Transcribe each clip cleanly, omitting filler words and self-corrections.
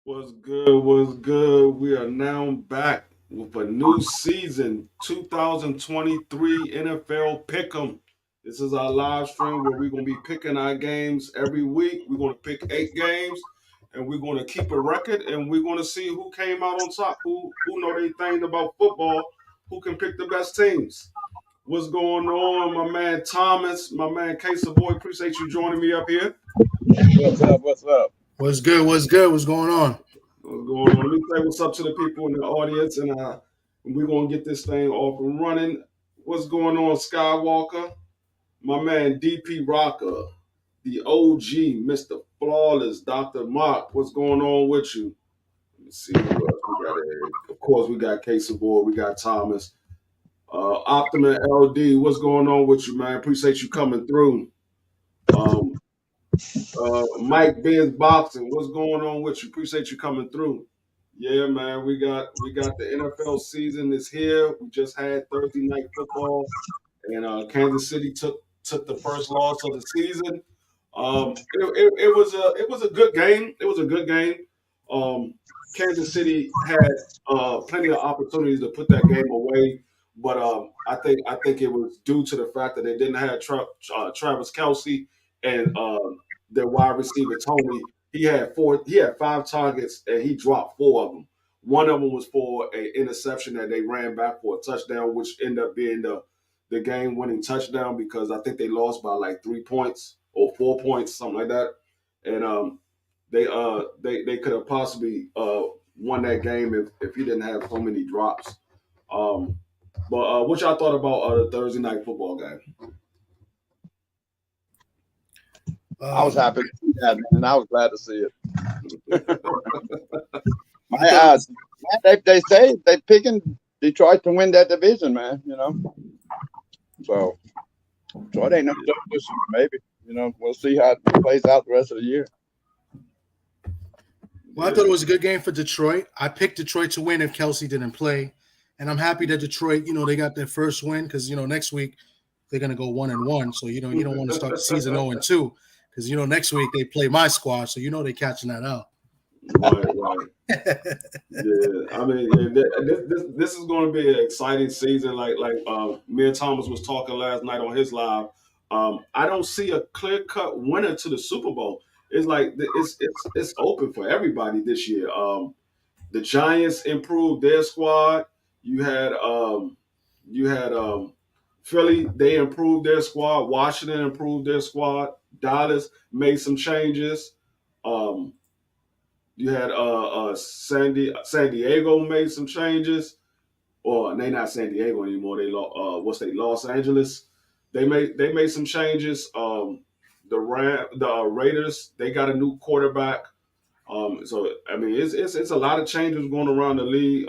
What's good? What's good? We are now back with a new season, 2023 NFL Pick 'em. This is our live stream where we're gonna be picking our games every week. We're gonna pick 8 games, and we're gonna keep a record, and we're gonna see who came out on top, who know they thing about football, who can pick the best teams. What's going on, my man Thomas, my man Case Boy? Appreciate you joining me up here. What's up? What's up? What's good? What's good? What's going on? What's going on? Let me say what's up to the people in the audience, and we're gonna get this thing off and running. What's going on, Skywalker? My man DP Rocker, the OG, Mr. Flawless, Dr. Mark. What's going on with you? Let me see who else we got here. Of course, we got Case Boy, we got Thomas. Optima LD, what's going on with you, man? Appreciate you coming through. Um, Mike Benz Boxing, what's going on with you? Appreciate you coming through. Yeah, man, we got the NFL season is here. We just had Thursday night football, and Kansas City took the first loss of the season. It was a good game. It was a good game. Um, Kansas City had plenty of opportunities to put that game away, but I think it was due to the fact that they didn't have Travis Kelsey and their wide receiver Tony. He had 5 targets and he dropped 4 of them. One of them was for an interception that they ran back for a touchdown, which ended up being the game winning touchdown because I think they lost by like 3 points or 4 points, something like that. And they could have possibly won that game if he didn't have so many drops. Um, but what y'all thought about the Thursday night football game? I was happy to see that, man, and I was glad to see it. My You thought man, they say they picking Detroit to win that division, man. So Detroit ain't no joke this year, maybe. We'll see how it plays out the rest of the year. Well, I thought it was a good game for Detroit. I picked Detroit to win if Kelsey didn't play, and I'm happy that Detroit, they got their first win because next week they're gonna go 1-1. So you don't want to start the season 0-2 because next week they play my squad, so they're catching that out. right. Yeah, I mean, yeah, this is going to be an exciting season. Like me and Thomas was talking last night on his live. I don't see a clear cut winner to the Super Bowl. It's like it's open for everybody this year. The Giants improved their squad. You had Philly. They improved their squad. Washington improved their squad. Dallas made some changes. Um, you had San Diego made some changes, or they not San Diego anymore. They Los Angeles. They made some changes. The Raiders, they got a new quarterback. So I mean it's a lot of changes going around the league.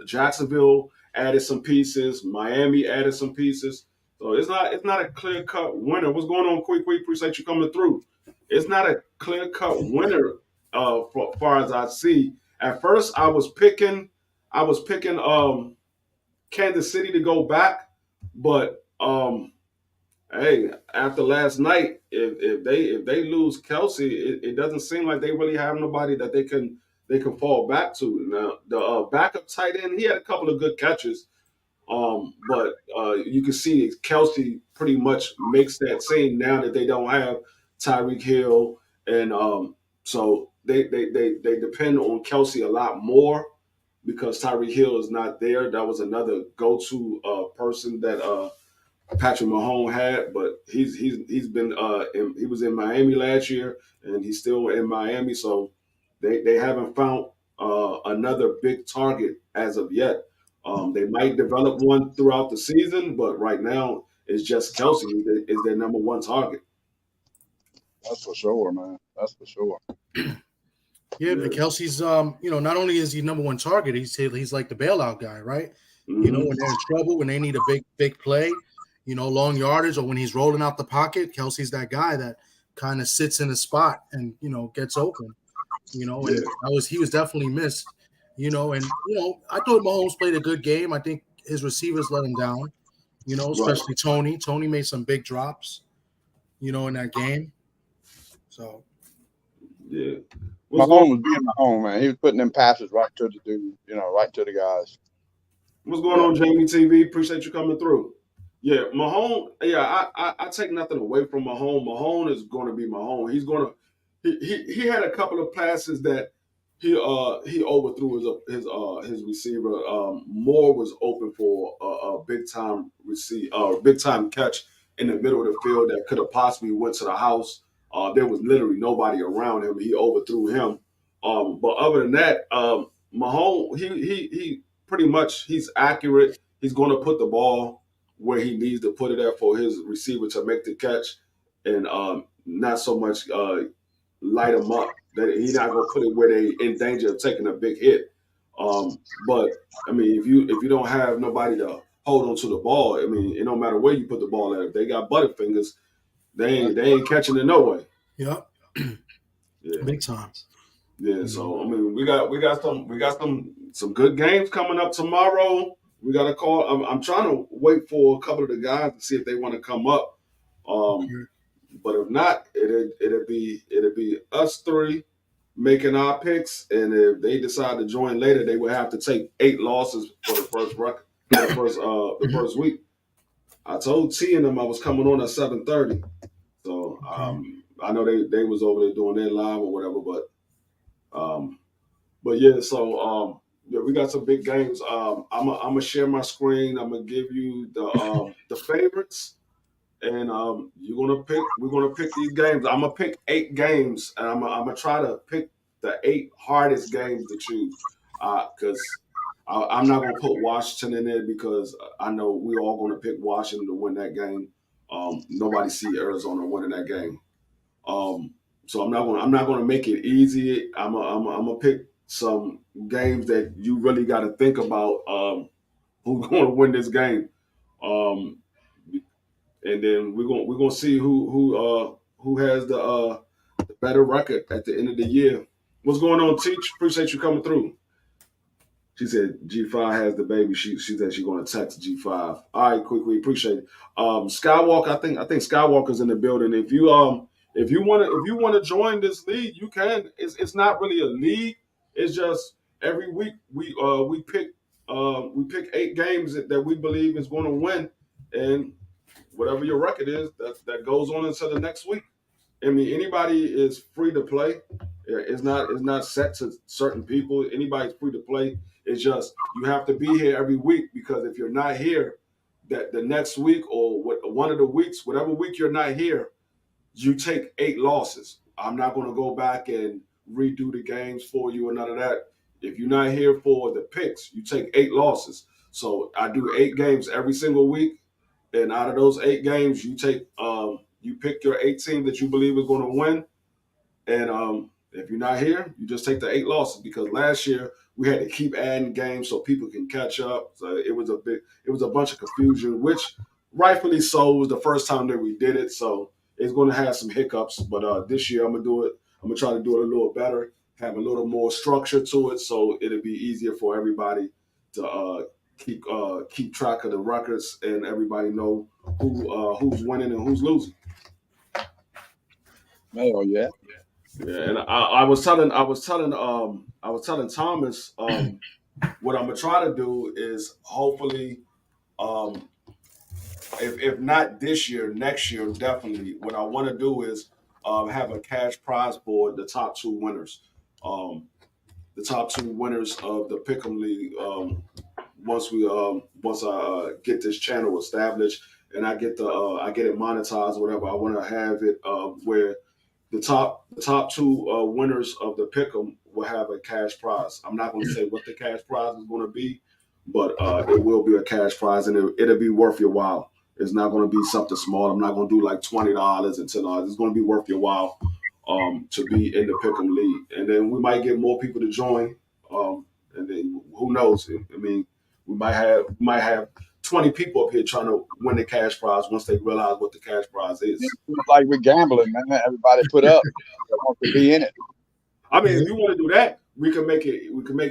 Jacksonville added some pieces. Miami added some pieces. So it's not a clear cut winner. What's going on, Quick? Appreciate you coming through. It's not a clear cut winner for far as I see. At first, I was picking Kansas City to go back, but hey, after last night, if they lose Kelsey, it doesn't seem like they really have nobody that they can fall back to. Now the backup tight end, he had a couple of good catches, but you can see Kelsey pretty much makes that same now that they don't have Tyreek Hill, and so they depend on Kelsey a lot more because Tyreek Hill is not there. That was another go-to person that Patrick Mahomes had, but he's been he was in Miami last year and he's still in Miami, so they haven't found another big target as of yet. They might develop one throughout the season, but right now it's just Kelsey is their number one target. That's for sure, man. That's for sure. Yeah, Yeah. but Kelsey's not only is he number one target, he's like the bailout guy, right? Mhm. When they're in trouble, when they need a big play, long yardage, or when he's rolling out the pocket, Kelsey's that guy that kind of sits in a spot and gets open. And Yeah. he was definitely missed. And I thought Mahomes played a good game. I think his receivers let him down. Right. Especially Tony. Tony made some big drops. In that game. So Yeah. What's going Mahomes was being Mahomes, man. He was putting them passes right to the dude, right to the guys. What's going Yeah. on, Jamie TV? Appreciate you coming through. Yeah, Mahone. Yeah, I take nothing away from Mahone. Mahone is going to be Mahone. He's going to. He had a couple of passes that he overthrew his receiver. Moore was open for a big time big time catch in the middle of the field that could have possibly went to the house. There was literally nobody around him. He overthrew him. But other than that, Mahone he pretty much he's accurate. He's going to put the ball where he needs to put it at for his receiver to make the catch, and not so much light him up. That he's not going to put it where they in danger of taking a big hit. But I mean, if you don't have nobody to hold on to the ball, I mean, it don't matter where you put the ball at. If they got butterfingers, they ain't catching it no way. Yep. Yeah. Big time. Yeah, so I mean, we got some good games coming up tomorrow. We got to call. I'm trying to wait for a couple of the guys to see if they want to come up. But if not, it'll be us three making our picks, and if they decide to join later, they would have to take 8 losses for the first record, the first week. I told T and them I was coming on at 7:30, so I know they was over there doing their live or whatever, but. But yeah, so yeah, we got some big games. I'm gonna share my screen. I'm gonna give you the favorites, and we're gonna pick these games. I'm gonna pick 8 games, and I'm gonna try to pick the 8 hardest games to choose. Because I'm not gonna put Washington in there because I know we're all gonna pick Washington to win that game. Nobody see Arizona winning that game. So I'm not gonna make it easy. I'm gonna pick some games that you really got to think about who's going to win this game, um, and then we're gonna see who has the better record at the end of the year. What's going on, Teach? Appreciate you coming through. She said G5 has the baby. She said she's going to text G5. All right, quickly appreciate it. Skywalker, I think Skywalker's in the building. If you want to join this league, you can. It's not really a league. It's just every week we pick 8 games that we believe is going to win, and whatever your record is, that goes on into the next week. I mean, anybody is free to play. It's not set to certain people. Anybody's free to play. It's just you have to be here every week because if you're not here, that the next week or one of the weeks, whatever week you're not here, you take 8 losses. I'm not going to go back and redo the games for you or none of that. If you're not here for the picks, you take 8 losses. So I do 8 games every single week, and out of those 8 games, you pick your 8 team that you believe is going to win, and if you're not here, you just take the 8 losses because last year we had to keep adding games so people can catch up. So it was a bunch of confusion, which rightfully so was the first time that we did it. So it's going to have some hiccups, but this year I'm gonna do it. I'm gonna try to do it a little better, have a little more structure to it, so it'll be easier for everybody to keep track of the records and everybody know who's winning and who's losing. Oh yeah. Yeah, and I was telling Thomas what I'm gonna try to do is hopefully if not this year, next year definitely. What I want to do is have a cash prize for the top 2 winners. The top 2 winners of the Pick'em League. Once I get this channel established and I get it monetized, whatever. I want to have it where the top 2 winners of the pick'em will have a cash prize. I'm not going to say what the cash prize is going to be, but it will be a cash prize, and it'll be worth your while. It's not going to be something small. I'm not going to do like $20 and $10. It's going to be worth your while to be in the pick'em league, and then we might get more people to join. And then who knows? I mean, we might have 20 people up here trying to win the cash prize once they realize what the cash prize is. It's like we're gambling, man. Everybody put up. They want to be in it. I mean, if you want to do that, we can make it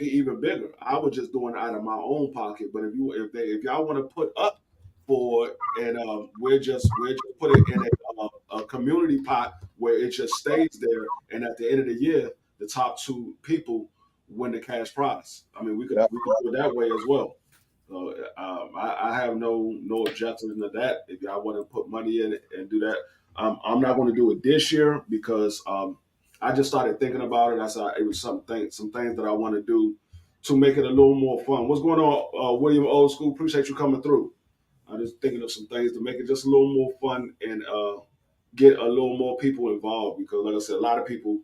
even bigger. I was just doing it out of my own pocket, but if y'all want to put up for it, and we're just put it in a community pot where it just stays there, and at the end of the year, the top 2 people win the cash prize. I mean, we could Yeah. do it that way as well. So I have no objection to that. If y'all want to put money in it and do that, I'm not going to do it this year because I just started thinking about it. I said it was some things that I want to do to make it a little more fun. What's going on, William Old School? Appreciate you coming through. I'm just thinking of some things to make it just a little more fun and get a little more people involved because, like I said, a lot of people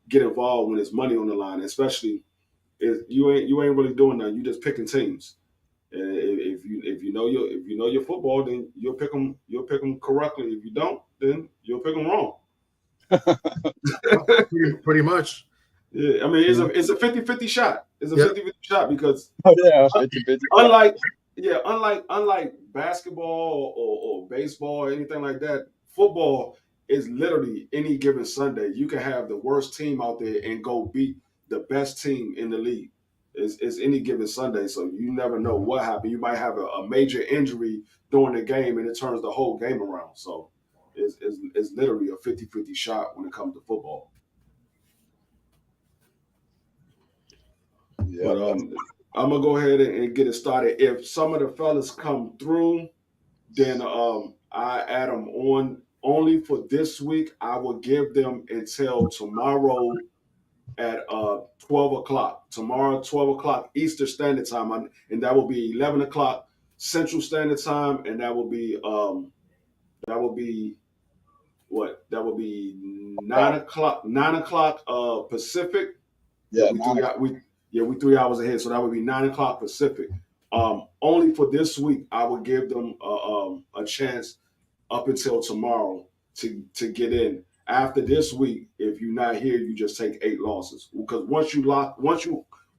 get involved when there's money on the line, especially if you ain't really doing that. You just picking teams. And if you know your football, then you'll pick them correctly. If you don't, then you'll pick them wrong. Pretty much. Yeah, I mean it's a 50-50 shot. It's a 50-50 shot because unlike basketball or baseball or anything like that, football is literally any given Sunday. You can have the worst team out there and go beat the best team in the league. It's any given Sunday, so you never know what happened. You might have a major injury during the game and it turns the whole game around. So it's literally a 50-50 shot when it comes to football. Yeah. But I'm gonna go ahead and get it started. If some of the fellas come through, then I add them on only for this week. I will give them until tomorrow at 12 o'clock. Tomorrow, 12 o'clock Eastern Standard Time, and that will be 11 o'clock Central Standard Time, and that will be what? That will be 9 o'clock Pacific. Yeah, we 3 hours ahead, so that would be 9 o'clock Pacific. Only for this week, I would give them a chance up until tomorrow to get in. After this week, if you're not here, you just take 8 losses because once you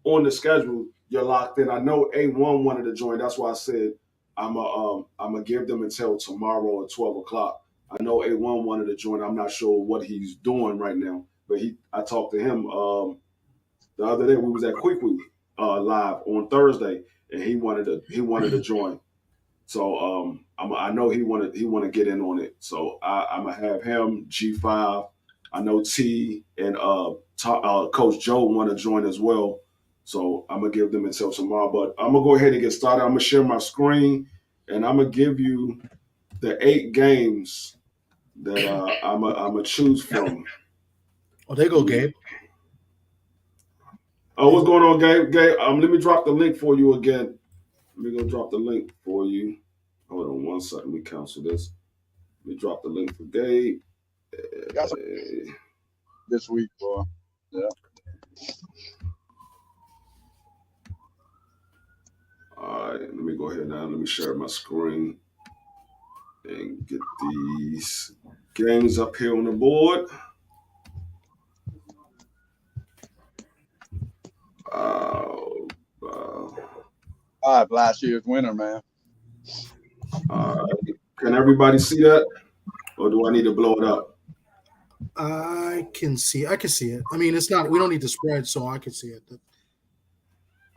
on the schedule, you're locked in. I know A1 wanted to join. That's why I said I'm gonna give them until tomorrow at 12 o'clock. I know A1 wanted to join. I'm not sure what he's doing right now, but I talked to him the other day. We was at Quick Week live on Thursday, and he wanted to join. So I know he wanted to get in on it. So I'm gonna have him G5. I know T and Coach Joe want to join as well. So I'm gonna give them until tomorrow. But I'm gonna go ahead and get started. I'm gonna share my screen, and I'm gonna give you the 8 games that I'm gonna choose from. Oh, there you go, Gabe. Oh, what's going on, Gabe? Gabe, let me drop the link for you again. Let me go drop the link for you. Hold on one second. Let me cancel this. Let me drop the link for Gabe. This week, boy. Yeah. All right. Let me go ahead now. Let me share my screen and get these games up here on the board. Last year's winner, man. Can everybody see that? Or do I need to blow it up? I can see it. I mean, it's not. We don't need to spread, so I can see it.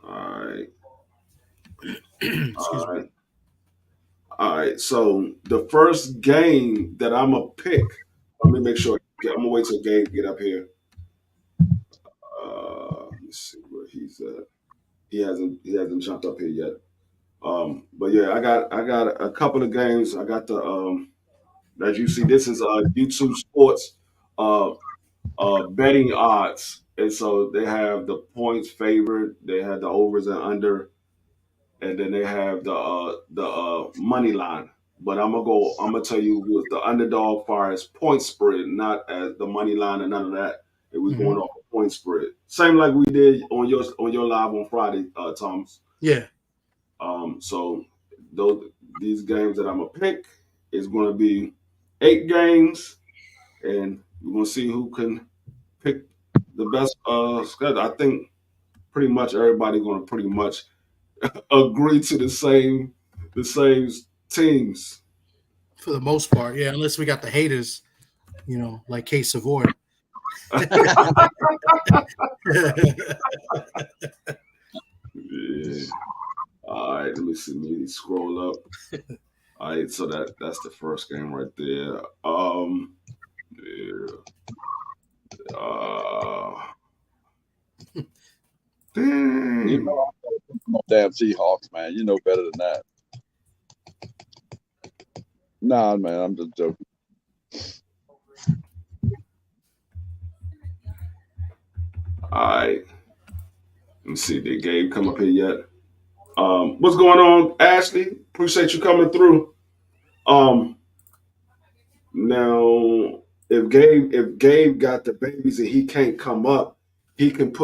All right. Excuse me. All right. So the first game that I'm gonna pick. Let me make sure. I'm gonna wait till Gabe get up here. Let's see where he's at. He hasn't jumped up here yet. But yeah, I got a couple of games. I got the as you see, this is YouTube Sports betting odds, and so they have the points favored, they have the overs and under, and then they have the money line. But I'm gonna tell you who is the underdog far as point spread, not as the money line and none of that. It was going off a point spread, same like we did on your live on Friday, Thomas. Yeah. So these games that I'm gonna pick is gonna be 8 games, and we're gonna see who can pick the best schedule. I think pretty much everybody gonna pretty much agree to the same teams. For the most part, yeah, unless we got the haters, like K Savoy. Yeah. All right, let me see. Let me scroll up. All right, so that's the first game right there. Yeah. Dang. You know, I'm damn Seahawks, man. You know better than that. Nah, man, I'm just joking. All right. Let me see. Did Gabe come up here yet? What's going on, Ashley? Appreciate you coming through. Now, if Gabe got the babies and he can't come up, he can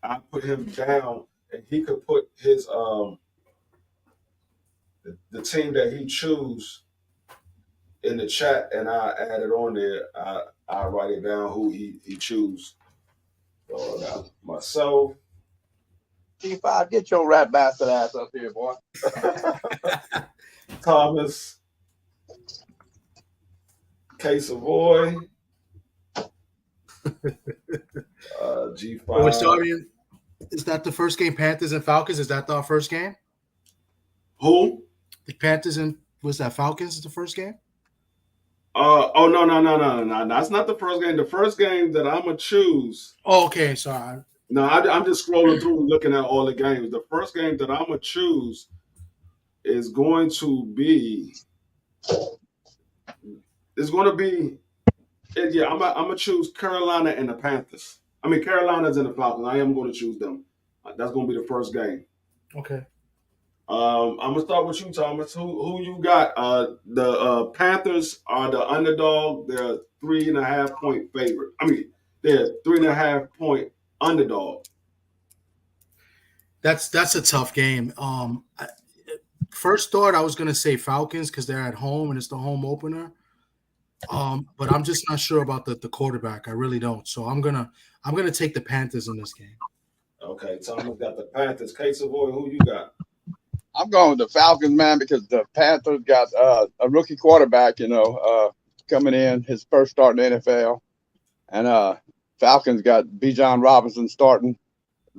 I put him down and he could put his the team that he choose in the chat and I add it on there. I write it down who he choose. So I got myself. G5, get your rat bastard ass up here, boy. Thomas, K Savoy, G5. We're starting. Is that the first game? Panthers and Falcons. Is that our first game? Who? The Panthers and was that Falcons? Is the first game? Oh no! That's not the first game. The first game that I'm gonna choose. Oh, okay, sorry. No, I'm just scrolling through looking at all the games. The first game that I'm gonna choose is going to be. It's going to be. Yeah, I'm gonna choose Carolina and the Panthers. I mean, Carolina's and the Falcons. I am going to choose them. That's going to be the first game. Okay. I'm gonna start with you, Thomas. Who you got? The Panthers are the underdog. They're 3.5 point favorite. I mean, they're 3.5 point underdog. That's a tough game. First thought I was gonna say Falcons because they're at home and it's the home opener. But I'm just not sure about the quarterback. I really don't. So I'm gonna take the Panthers in this game. Okay, Thomas got the Panthers. K Savoy, who you got? I'm going with the Falcons, man, because the Panthers got a rookie quarterback, coming in, his first start in the NFL. And Falcons got Bijan Robinson starting,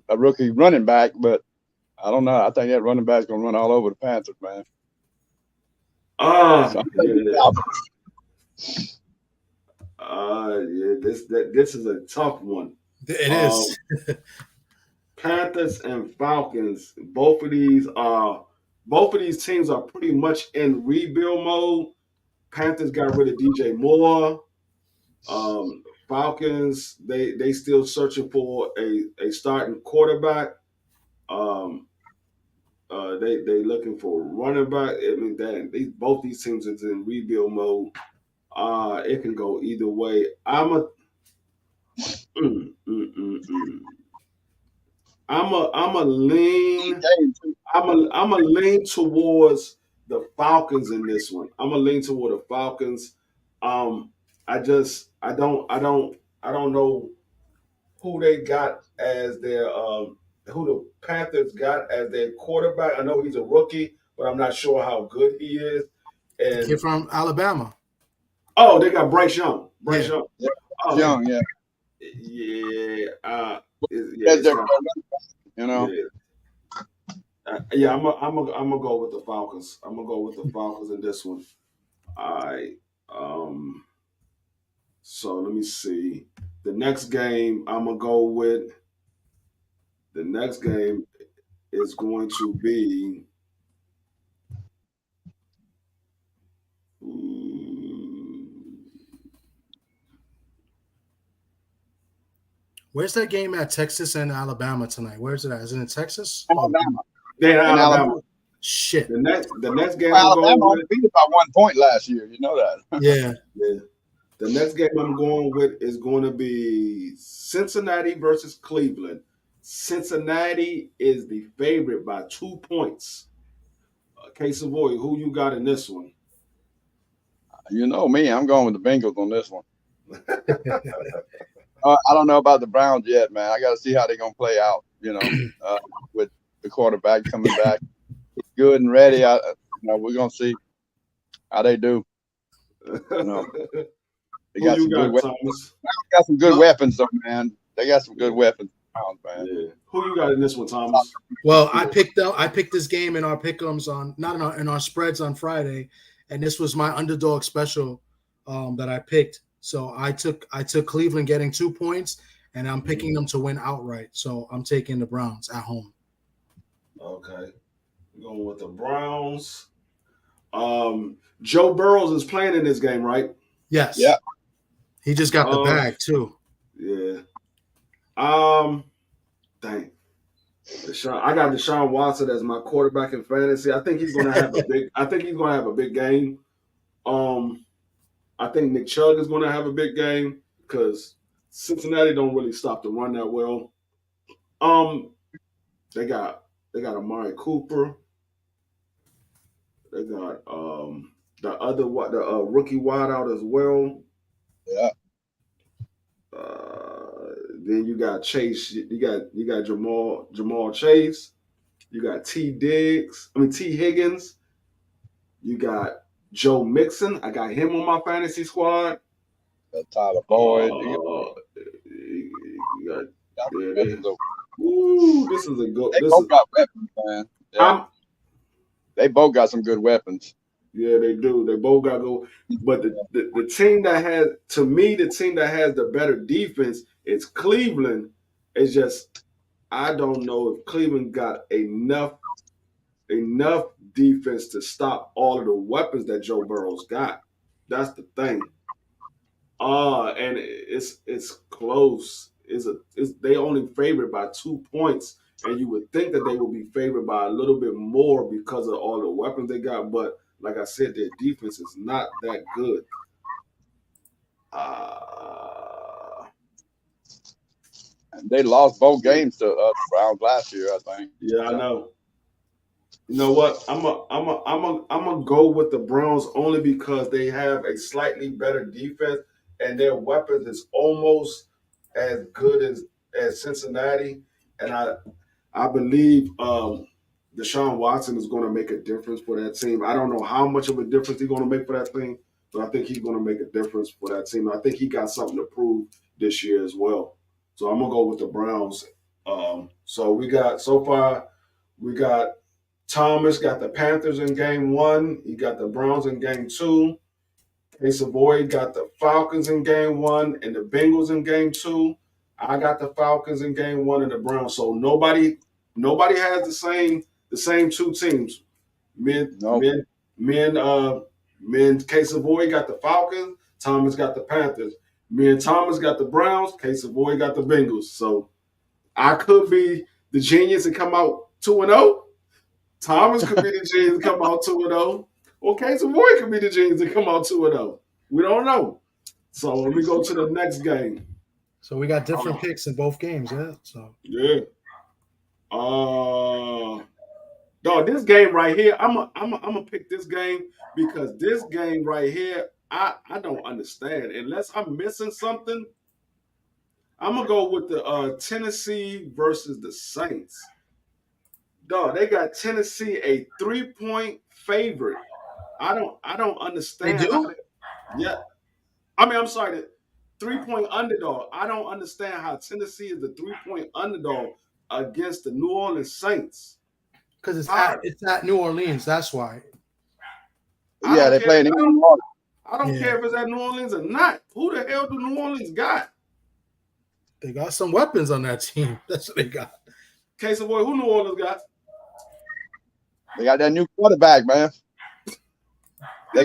a rookie running back, but I don't know. I think that running back's going to run all over the Panthers, man. This is a tough one. It is. Panthers and Falcons, both of these teams are pretty much in rebuild mode. Panthers got rid of DJ Moore. Falcons, they still searching for a starting quarterback. They looking for a running back. I mean, both these teams is in rebuild mode. It can go either way. I'm a lean towards the Falcons in this one. I'm a lean toward the Falcons. I don't know who they got as their who the Panthers got as their quarterback. I know he's a rookie, but I'm not sure how good he is. And the kid from Alabama. Oh, they got Bryce Young. Young. Yeah. I'm gonna go with the Falcons. I'm gonna go with the Falcons in this one. All right. So let me see. The next game I'm gonna go with. The next game is going to be. Where's that game at? Texas and Alabama tonight. Where's it at? Is it in Texas? Alabama. They're in Alabama. Shit. The next game. Alabama only beat it by 1 point last year. You know that. Yeah. The next game I'm going with is going to be Cincinnati versus Cleveland. Cincinnati is the favorite by 2 points. K Savoy, who you got in this one? You know me. I'm going with the Bengals on this one. I don't know about the Browns yet, man. I got to see how they're going to play out, with the quarterback coming back. He's good and ready. We're going to see how they do. They got some good weapons. Got some good weapons, though, man. They got some good weapons, man. Yeah. Who you got in this one, Thomas? Well, I picked this game in our pick'ems in our spreads on Friday, and this was my underdog special that I picked. So I took Cleveland getting 2 points, and I'm picking them to win outright. So I'm taking the Browns at home. Okay. Going with the Browns. Joe Burrows is playing in this game, right? Yes. Yeah. He just got the bag too. Yeah. Dang. I got Deshaun Watson as my quarterback in fantasy. I think he's gonna have a big game. I think Nick Chubb is gonna have a big game because Cincinnati don't really stop the run that well. They got Amari Cooper. They got the rookie wideout as well. Yeah. Then you got Chase. You got Jamal Chase. You got T Higgins. You got Joe Mixon. I got him on my fantasy squad. Tyler Boyd. You got weapons over. Ooh, this is a good. They both got weapons, man. Yeah. They both got some good weapons. Yeah, they do. They both got to go. But the team that has, to me, the team that has the better defense is Cleveland. It's just I don't know if Cleveland got enough defense to stop all of the weapons that Joe Burrow's got. That's the thing. And it's close. They only favored by 2 points, and you would think that they would be favored by a little bit more because of all the weapons they got. But like I said, their defense is not that good. They lost both games to the Browns last year, I think. Yeah, I know. You know what? I'm gonna go with the Browns only because they have a slightly better defense and their weapons is almost as good as Cincinnati. And I believe Deshaun Watson is going to make a difference for that team. I don't know how much of a difference he's going to make for that team, but I think he's going to make a difference for that team. I think he got something to prove this year as well. So I'm gonna go with the Browns. So we got Thomas got the Panthers in game 1. He got the Browns in game 2. Savoy got the Falcons in game 1 and the Bengals in game 2. I got the Falcons in game 1 and the Browns. So nobody has the same two teams. Me and Savoy got the Falcons. Thomas got the Panthers. Me and Thomas got the Browns. Savoy got the Bengals. So I could be the genius and come out 2-0. Thomas could be the genius and come out 2-0. Or Savoy could be the genius and come out 2-0. We don't know. So let me go to the next game. So we got different picks in both games, yeah. So yeah. Dog, this game right here, I'm gonna pick this game because this game right here, I don't understand. Unless I'm missing something, I'm gonna go with the Tennessee versus the Saints. Dog, they got Tennessee a 3-point favorite. I don't understand. They do? Yeah. I'm sorry, the 3-point underdog. I don't understand how Tennessee is the 3-point underdog against the New Orleans Saints. Because it's at New Orleans, that's why. Yeah, they playing in New Orleans. I don't care if it's at New Orleans or not. Who the hell do New Orleans got? They got some weapons on that team. That's what they got. Case of boy, who New Orleans got? They got that new quarterback, man. They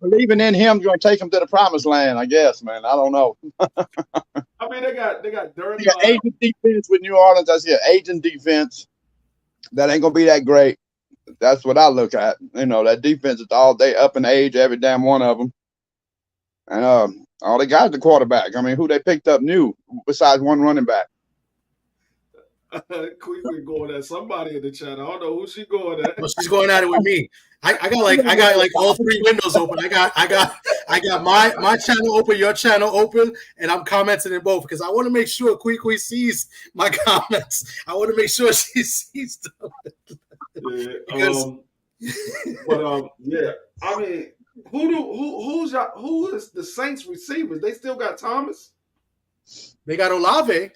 believing in him, going to take him to the promised land, I guess, man. I don't know. I mean, they got Derek. They got agent defense with New Orleans. That's it, agent defense. That ain't gonna be that great. That's what I look at. You know, that defense is all day up in age, every damn one of them. And all they got is the quarterback. I mean, who they picked up new besides one running back? Quickly going at somebody in the chat. I don't know who she going at. Well, she's going at it with me. I got like all 3 windows open. I got my channel open, your channel open, and I'm commenting in both because I want to make sure Quick sees my comments. I want to make sure she sees them. Yeah. I mean, who is the Saints receivers? They still got Thomas. They got Olave.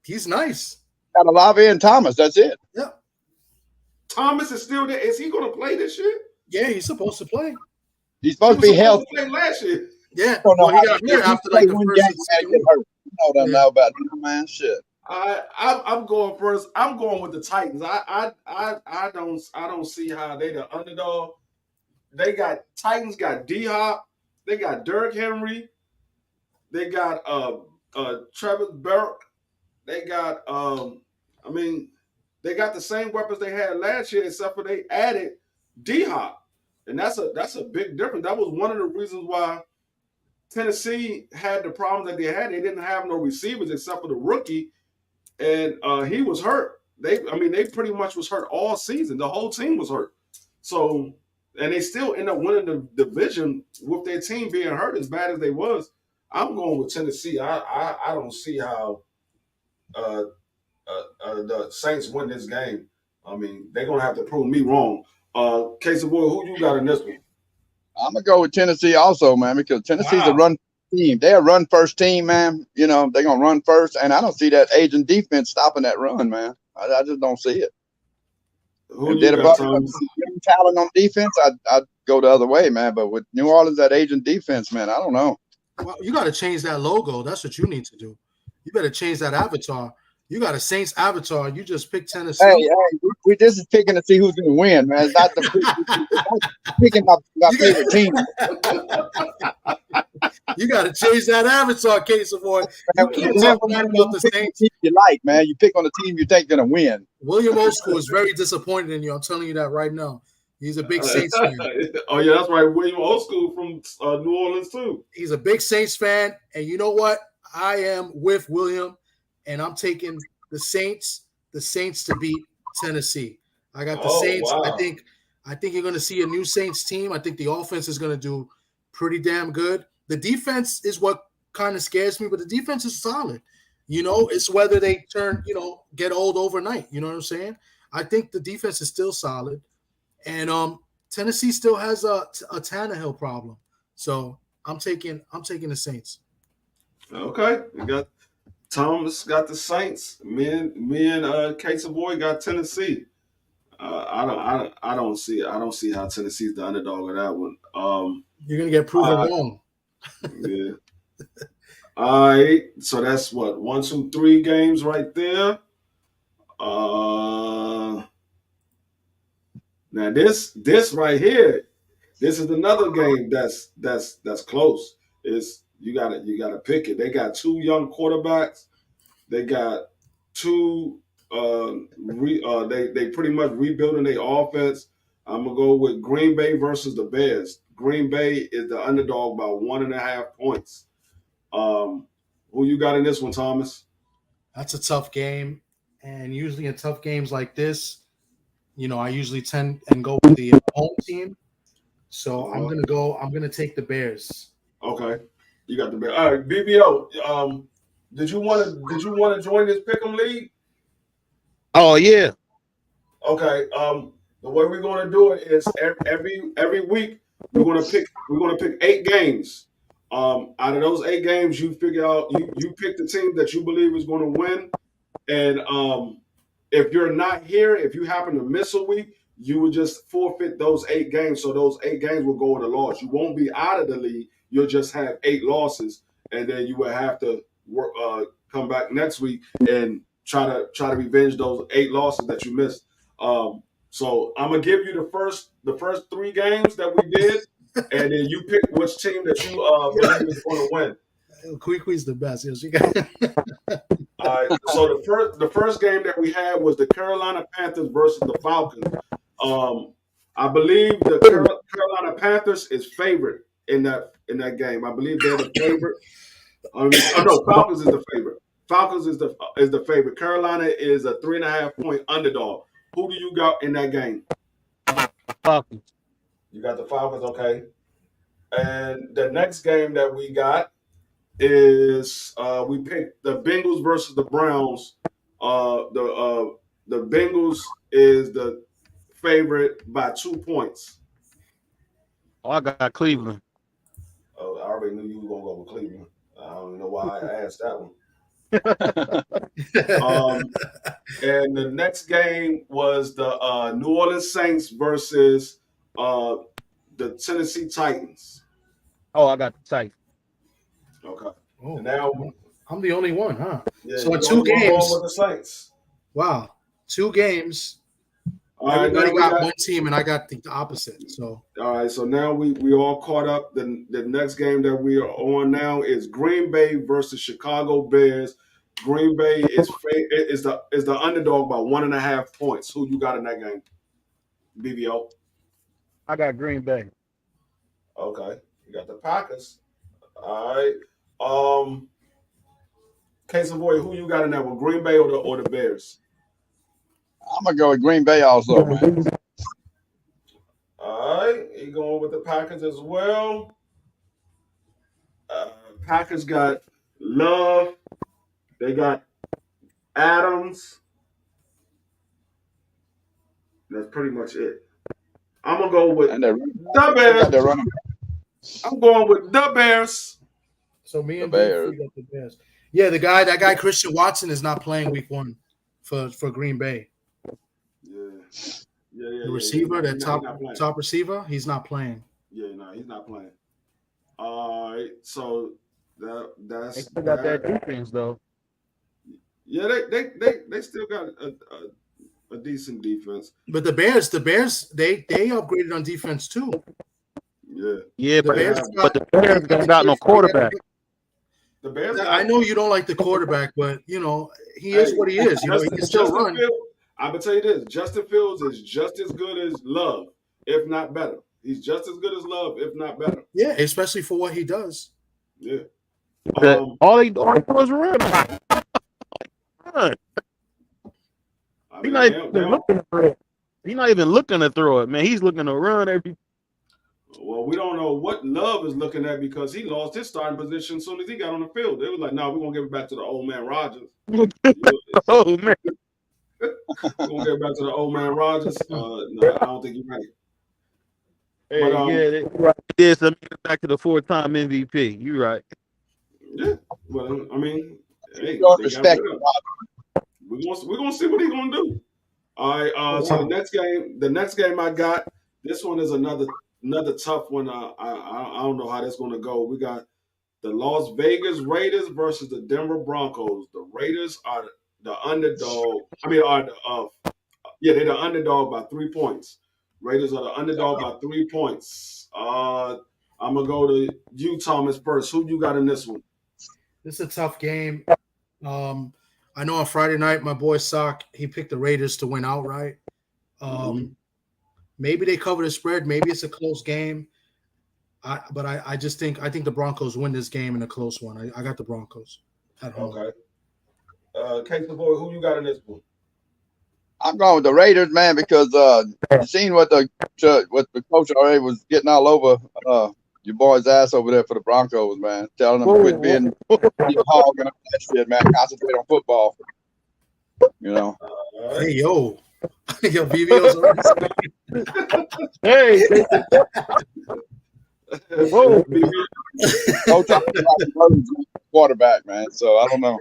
He's nice. Got Olave and Thomas. That's it. Yeah. Thomas is still there. Is he going to play this year? Yeah, he's supposed to play. He's supposed to be healthy. Play last year. Yeah, don't know well, he how got they hurt get after like the one first game and and second get week. hurt. You know what I Yeah. know about that, man. Shit. I'm going first. I'm going with the Titans. I don't see how they the underdog. They got Titans got D Hop, they got Derrick Henry, they got Travis Burke, they got I mean they got the same weapons they had last year except for they added D Hop, and that's a big difference. That was one of the reasons why Tennessee had the problems that they had. They didn't have no receivers except for the rookie, and he was hurt. They pretty much was hurt all season. The whole team was hurt. So, and they still end up winning the division with their team being hurt as bad as they was. I'm going with Tennessee. I don't see how uh, the Saints win this game. I mean, they're gonna have to prove me wrong. Case of boy, who you got in this one? I'm gonna go with Tennessee also, man, because Tennessee's a Wow. run team. They're a run first team, man. You know, they're gonna run first, and I don't see that aging defense stopping that run, man. I just don't see it. Who If you they'd have got, brought Thomas? young talent on defense, I'd go the other way, man. But with New Orleans, that aging defense, man, I don't know. Well, you got to change that logo. That's what you need to do. You better change that avatar. You got a Saints avatar. You just picked Tennessee. Hey, we this is picking to see who's gonna win, man. It's not the picking my favorite team. You got to change that avatar, Case of boy. You can't talk bad about the Saints. You like, man. You pick on the team you think gonna win. William Oldskool is very disappointed in you. I'm telling you that right now. He's a big Saints fan. Oh yeah, that's right. William Oldskool from New Orleans too. He's a big Saints fan, and you know what? I am with William, and I'm taking the Saints to beat Tennessee. I got the Saints. Wow. I think you're going to see a new Saints team. I think the offense is going to do pretty damn good. The defense is what kind of scares me, but the defense is solid. You know, it's whether they get old overnight. You know what I'm saying? I think the defense is still solid, and Tennessee still has a Tannehill problem. So I'm taking the Saints. Okay, we got Thomas got the Saints. Me and Case of Boy got Tennessee. I don't see how Tennessee's the underdog of that one. You're gonna get proven wrong. Yeah. All right. So that's what 1, 2, 3 games right there. Now this right here, this is another game that's close. It's you gotta pick it. They got two young quarterbacks. They got two. They pretty much rebuilding their offense. I'm gonna go with Green Bay versus the Bears. Green Bay is the underdog by 1.5 points. Who you got in this one, Thomas? That's a tough game, and usually in tough games like this, I usually tend and go with the home team. So I'm gonna take the Bears. Okay, you got the Bears. All right, BBO. Did you want to join this Pick'em League? Oh yeah. Okay. The way we're going to do it is every week we're going to pick 8 games. Out of those 8 games, you figure out you pick the team that you believe is going to win, and if you're not here, if you happen to miss a week, you would just forfeit those 8 games. So those 8 games will go in a loss. You won't be out of the league. You'll just have 8 losses, and then you will have to work, come back next week and try to revenge those 8 losses that you missed. So I'm gonna give you the first 3 games that we did, and then you pick which team that you believe is going to win. Quickly's the best. Yes, you got. All right. So the first game that we had was the Carolina Panthers versus the Falcons. I believe the Carolina Panthers is favorite in that game. I believe they're the favorite. No, Falcons is the favorite. Falcons is the favorite. Carolina is a 3.5 point underdog. Who do you got in that game? Falcons. You got the Falcons, okay. And the next game that we got is we picked the Bengals versus the Browns. The Bengals is the favorite by 2 points. Oh, I got Cleveland. Oh, I already knew you were gonna go with Cleveland. I don't know why I asked that one. And the next game was the New Orleans Saints versus the Tennessee Titans. Oh, I got the Titans. Okay. Oh, And now, I'm the only one, huh? yeah, So you in the 2 only one going games, with the Saints. wow, 2 games. All right, Everybody now we got got. one team, and I got the opposite. So All right, so now we all caught up. The next game that we are on now is Green Bay versus Chicago Bears. Green Bay is the underdog by 1.5 points. Who you got in that game? BBO. I got Green Bay. Okay, you got the Packers. All right. Case of Boy, who you got in that one? Green Bay or the Bears? I'm gonna go with Green Bay also, man. All right, you going with the Packers as well. Packers got Love. They got Adams. That's pretty much it. I'm gonna go with And they the got their Bears. running I'm going with the Bears. me the and Bears Bears. got the Bears. Yeah, that guy Christian Watson is not playing week 1 for Green Bay. Yeah. The receiver, He's not playing. top receiver, he's not playing. Yeah, no, he's not playing. All right, so that's They still got that defense though. Yeah, they still got a decent defense. But the Bears, they upgraded on defense too. Yeah, Yeah, The Bears but the Bears don't got no quarterback. the Bears. I know you don't like the quarterback, but he is what he is. He can still run. I'm gonna tell you this: Justin Fields is just as good as Love, if not better. He's just as good as Love, if not better. Yeah, especially for what he does. Yeah. All he do is run. I He's mean, not even looking to throw it. He's not even looking to throw it, man. He's looking to run every. Well, we don't know what Love is looking at because he lost his starting position as soon as he got on the field. They was like, "No, we're gonna give it back to the old man Rodgers." Oh man, We're gonna get back to the old man Rodgers. No, I don't think you're right. hey, But, yeah, they did something back to the 4-time MVP. You right. Yeah. Well, I mean, hey, Don't they respect got we're gonna see what he's gonna do. All right. So the next game I got, this one is another tough one. I don't know how that's gonna go. We got the Las Vegas Raiders versus the Denver Broncos. The Raiders are the underdog. I mean, they're the underdog by 3 points. Raiders are the underdog by 3 points. I'm gonna go to you, Thomas, first. Who you got in this one? This is a tough game. I know on Friday night, my boy Sock, he picked the Raiders to win outright. Maybe they cover the spread. Maybe it's a close game. But I just think the Broncos win this game in a close one. I got the Broncos at home. Okay. Case the boy, who you got in this one? I'm going with the Raiders, man, because you seen what the coach already was getting all over your boy's ass over there for the Broncos, man. Telling them quit being hog and that shit, man. Concentrate on football. Hey yo, yo, BBO's Hey, whoa. Coach quarterback, man. So I don't know.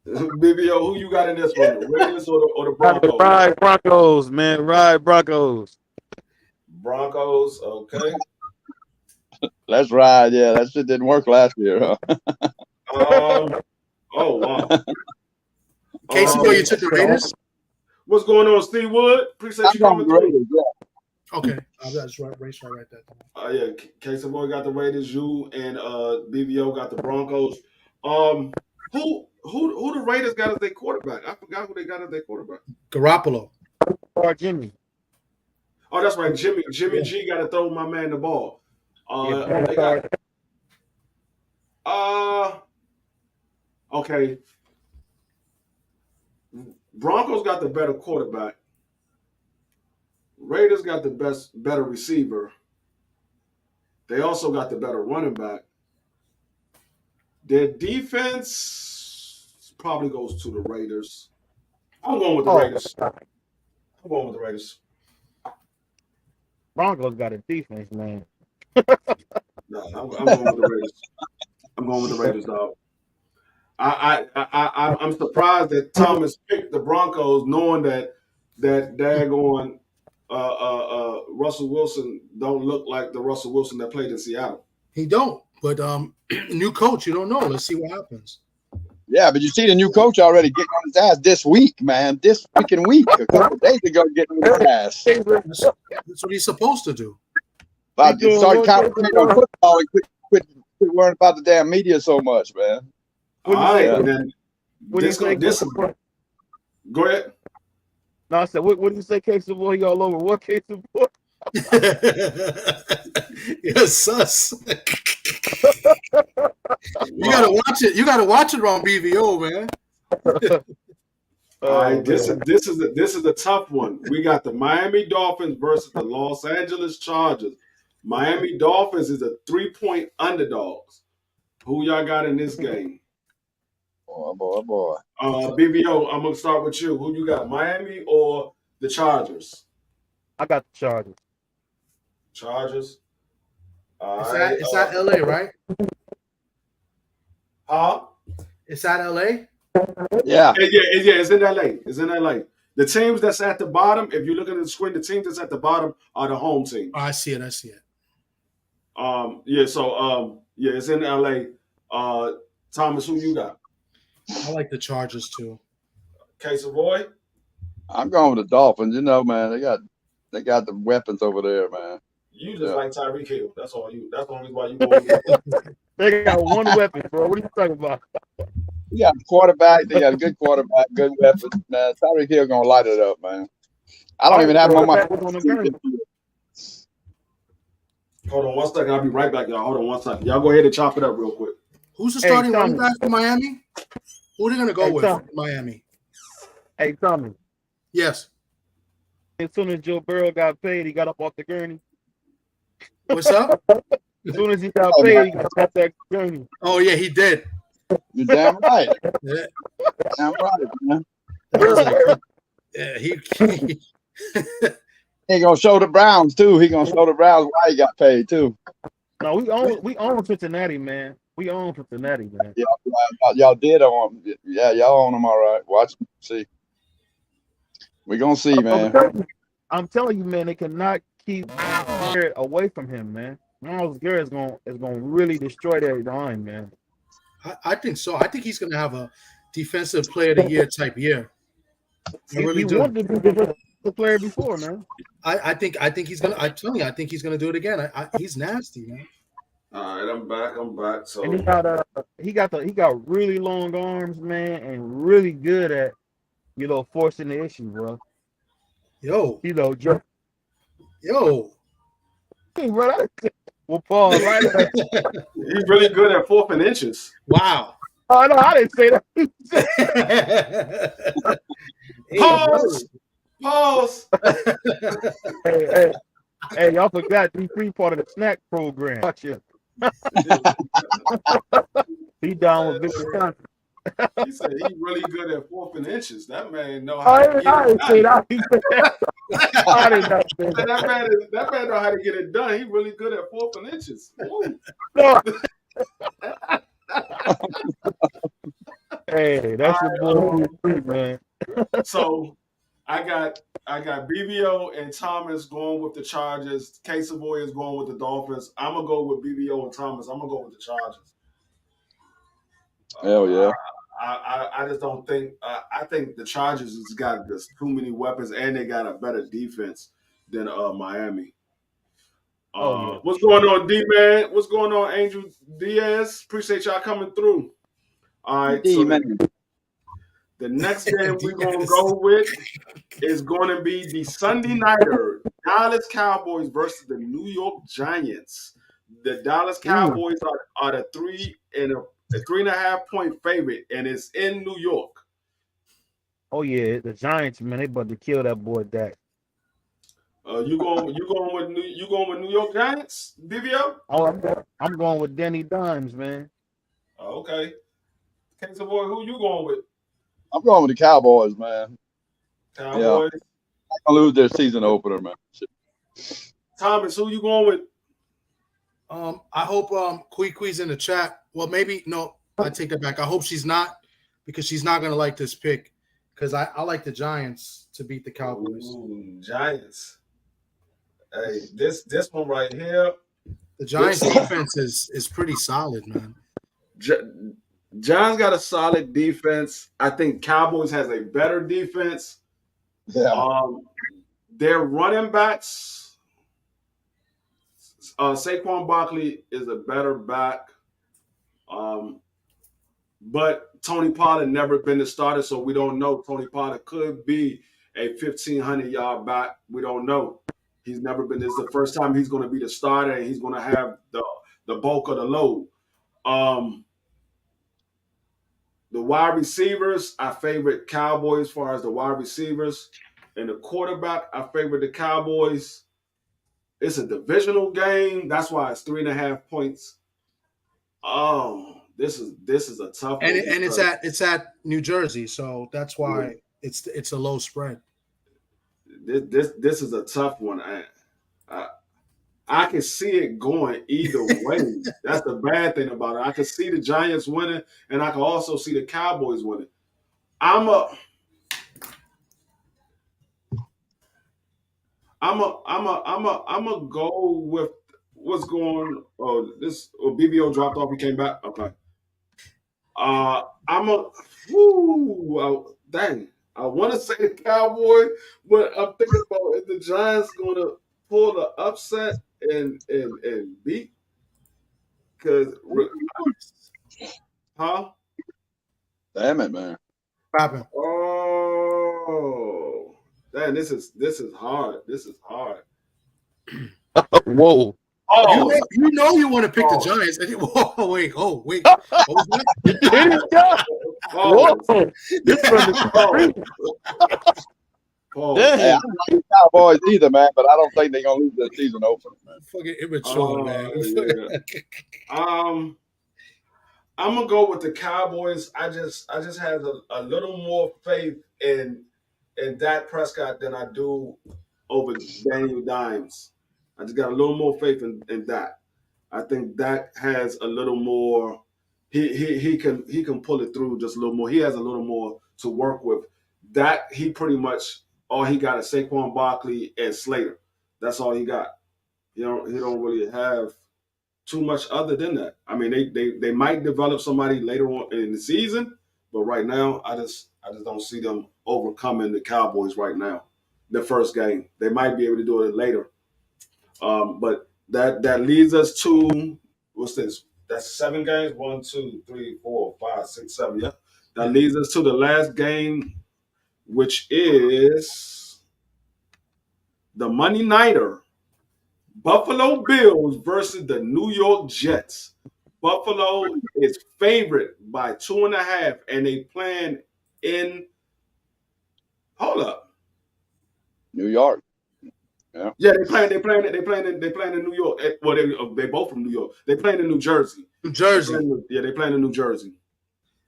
BBO, who you got in this one? The Raiders or the Broncos? Ride Broncos, man. Ride Broncos. Broncos, okay. Let's ride. Yeah, that shit didn't work last year. Huh? Oh wow. Casey, you took the Raiders? What's going on, Steve Wood? Appreciate you coming through. Raiders, yeah. Okay, that's right. Race right there. Yeah, Casey Boy got the Raiders. You and BBO got the Broncos. Who the Raiders got as their quarterback? I forgot who they got as their quarterback. Garoppolo. Or Jimmy. Oh, that's right. Jimmy G got to throw my man the ball. Okay. Broncos got the better quarterback. Raiders got the better receiver. They also got the better running back. Their defense probably goes to the Raiders. I'm going with the Raiders. Broncos got a defense, man. No, I'm going with the Raiders. I'm going with the Raiders, dog. I'm surprised that Thomas picked the Broncos, knowing that daggone Russell Wilson don't look like the Russell Wilson that played in Seattle. He don't. But new coach, you don't know. Let's see what happens. Yeah, but you see the new coach already getting on his ass this week, man. This freaking week. A couple of days ago, getting on his ass. That's what he's supposed to do. About to start concentrating on football and quit worrying about the damn media so much, man. All right, then. What do you say? Go ahead. No, I said, what do you say, Case of Boy? He all over what Case of Boy? Yes, sus. You gotta watch it. You gotta watch it on BVO, man. All right, this is a tough one. We got the Miami Dolphins versus the Los Angeles Chargers. Miami Dolphins is a 3-point underdogs. Who y'all got in this game? Boy. BVO, I'm gonna start with you. Who you got, Miami or the Chargers? I got the Chargers. Chargers. It's at LA, right? Huh? It's at LA. Yeah. It's in LA. It's in LA. The teams that's at the bottom, if you look at the screen, the teams that's at the bottom are the home teams. Oh, I see it. it's in LA. Thomas, who you got? I like the Chargers too. Okay, Savoy? I'm going with the Dolphins. You know, man, they got the weapons over there, man. You just like Tyreek Hill. That's all you. That's the only reason why you going. They got one weapon, bro. What are you talking about? You got a quarterback. They got a good quarterback, good weapons. Man, Tyreek Hill gonna light it up, man. I don't even have him on my. Hold on one second. I'll be right back, y'all. Hold on one second. Y'all go ahead and chop it up real quick. Who's the starting running back for Miami? Who are they gonna go with for Miami? Hey, Tommy. Yes. As soon as Joe Burrow got paid, he got up off the gurney. What's up? As soon as he got paid, he got off that gurney. Oh yeah, he did. You're damn right. Yeah. Damn right, man. Yeah, he He gonna show the Browns too. He gonna show the Browns why he got paid too. No, we own Cincinnati, man. We own Cincinnati, man. Y'all did own. Yeah, y'all own them all right. Watch, see. We gonna see, man. I'm telling you, man, they cannot keep Garrett away from him, man. Miles Garrett is gonna really destroy their line, man. I think so. I think he's gonna have a defensive player of the year type year. I really do. Wanted to be the player before, man. I think he's gonna. I'm telling you, I think he's gonna do it again. He's nasty, man. All right, I'm back. So And he got really long arms, man, and really good at forcing the issue, bro. Yo. Hey, bro, well, Paul, right? He's really good at 4th and inches. Wow. Oh no, I didn't say that. Pause. Hey, y'all forgot D3 part of the snack program. Watch it. He down with Victor Johnson. He said he's really good at 4th and inches. That man know how to I didn't say that. I didn't say that. That man know how to get it done. He really good at 4th and inches. No. Hey, that's your boy, man. So I got BBO and Thomas going with the Chargers. K Savoy is going with the Dolphins. I'm gonna go with BBO and Thomas. I'm gonna go with the Chargers. Hell yeah. I just don't think. I think the Chargers has got just too many weapons, and they got a better defense than Miami. What's going on, D-Man? What's going on, Angel Diaz? Appreciate y'all coming through. All right, D-Man. The next game we're going to go with is going to be the Sunday nighter, Dallas Cowboys versus the New York Giants. The Dallas Cowboys are the 3.5 point favorite, and it's in New York. Oh yeah, the Giants, man, they about to kill that boy Dak. You going with New York Giants, DVO? Oh, I'm going with Danny Dimes, man. Oh, okay. Cancer boy, who you going with? I'm going with the Cowboys, man. Cowboys. Yeah. I'm gonna lose their season opener, man. Thomas, who you going with? I hope Qui's in the chat. Well, maybe no, I take that back. I hope she's not, because she's not gonna like this pick. Because I like the Giants to beat the Cowboys. Ooh, Giants. Hey, this one right here. The Giants' defense is pretty solid, man. Giants got a solid defense. I think Cowboys has a better defense. Yeah. Their running backs, Saquon Barkley is a better back. But Tony Pollard never been the starter, so we don't know. Tony Pollard could be a 1,500-yard back. We don't know. He's never been. This is the first time he's going to be the starter, and he's going to have the bulk of the load. The wide receivers, I favorite Cowboys as far as the wide receivers. And the quarterback, I favorite the Cowboys. It's a divisional game. That's why it's 3.5 points. Oh, this is a tough one. And it's at New Jersey, so that's why it's a low spread. This is a tough one. I can see it going either way. That's the bad thing about it. I can see the Giants winning, and I can also see the Cowboys winning. I'm a go with what's going. Oh, BBO dropped off. He came back. Okay. Dang. I want to say the Cowboy, but I'm thinking about if the Giants going to pull the upset and beat. Because, huh? Damn it, man. Oh, damn! This is hard. This is hard. Whoa. Oh, you know you want to pick the Giants. Whoa, wait. What was that? Whoa. This Hey, I don't like Cowboys either, man, but I don't think they're gonna lose the season opener, man. Fucking immature, man. Yeah. I'm gonna go with the Cowboys. I just have a little more faith in Dak Prescott than I do over Daniel Dimes. I just got a little more faith in Dak. I think Dak has a little more. He can pull it through just a little more. He has a little more to work with. Dak, he pretty much all he got is Saquon Barkley and Slater. That's all he got. He don't really have too much other than that. I mean, they might develop somebody later on in the season, but right now, I just don't see them overcoming the Cowboys right now. The first game, they might be able to do it later. But that leads us to what's this? That's 7 games. 1, 2, 3, 4, 5, 6, 7. Yeah, that leads us to the last game, which is the Monday Nighter. Buffalo Bills versus the New York Jets. Buffalo is favored by 2.5, and they playing in. Hold up. New York. Yeah, they playing in New York. Well, they both from New York. They playing in New Jersey. New Jersey. They playing in New Jersey.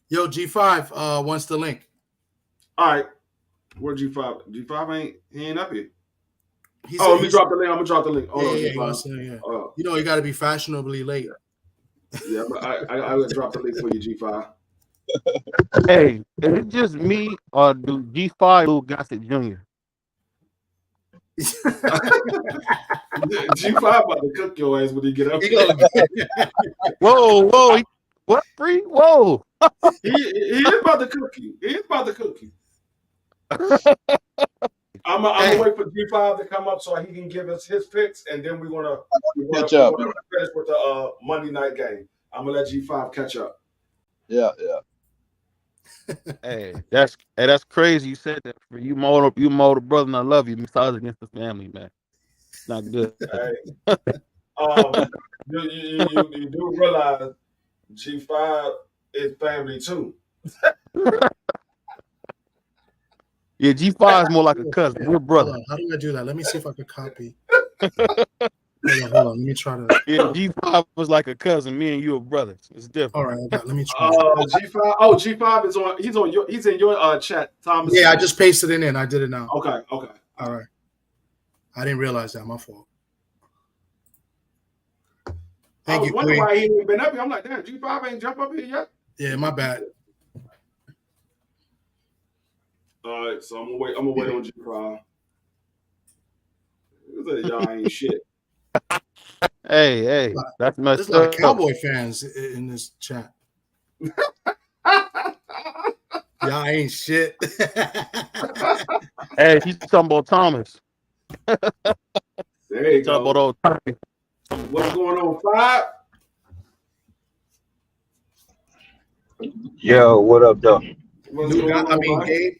Yo, G5 wants the link. All right. Where G5? G5 he ain't up here. Let me drop the link. I'm gonna drop the link. Yeah. You know, you got to be fashionably late. Yeah, I will drop the link for you, G5. Hey, is it just me or do G5 Lou Gossett Jr.? G5 about to cook your ass when you get up. Whoa. What? Free? Whoa. He is about to cook you. I'm gonna wait for G5 to come up so he can give us his picks, and then we're gonna finish with the Monday night game. I'm gonna let G5 catch up. Yeah. Hey, that's crazy. You said that. You mold a brother, and I love you. Massage against the family, man. It's not good. Hey. You do realize G5 is family too. Yeah, G5 is more like a cousin. We're brother. How do I do that? Let me see if I can copy. Hold on. Let me try to. Yeah, G5 was like a cousin. Me and you are brothers. It's different. All right, let me try. G5. Oh, G5 is on. He's in your chat, Thomas. Yeah, I just pasted it in. I did it now. Okay. All right. I didn't realize that. My fault. Thank you. I was wondering why he ain't been up here. I'm like, damn, G5 ain't jump up here yet. Yeah, my bad. All right, so I'm gonna wait on G5. Y'all ain't shit. Hey, that's There's messed a lot of up. Cowboy fans in this chat. Y'all ain't shit. Hey, she's talking about Thomas. There you She's talking about go. old Tommy. What's going on, Five? Yo, what up, though? What's going on, man? Gabe.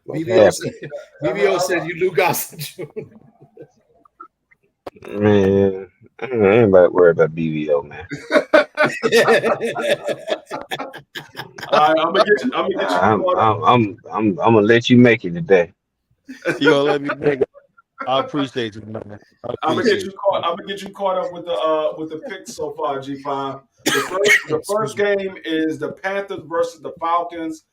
What's BBO said you Lou Gossett Jr. Man, I ain't about to worry about BBO, man. All right, I'm gonna get you caught up. I'm gonna let you make it today. You gonna let me make it? I appreciate you, man. I'm gonna get you caught up with the picks so far, G5. The first game is the Panthers versus the Falcons.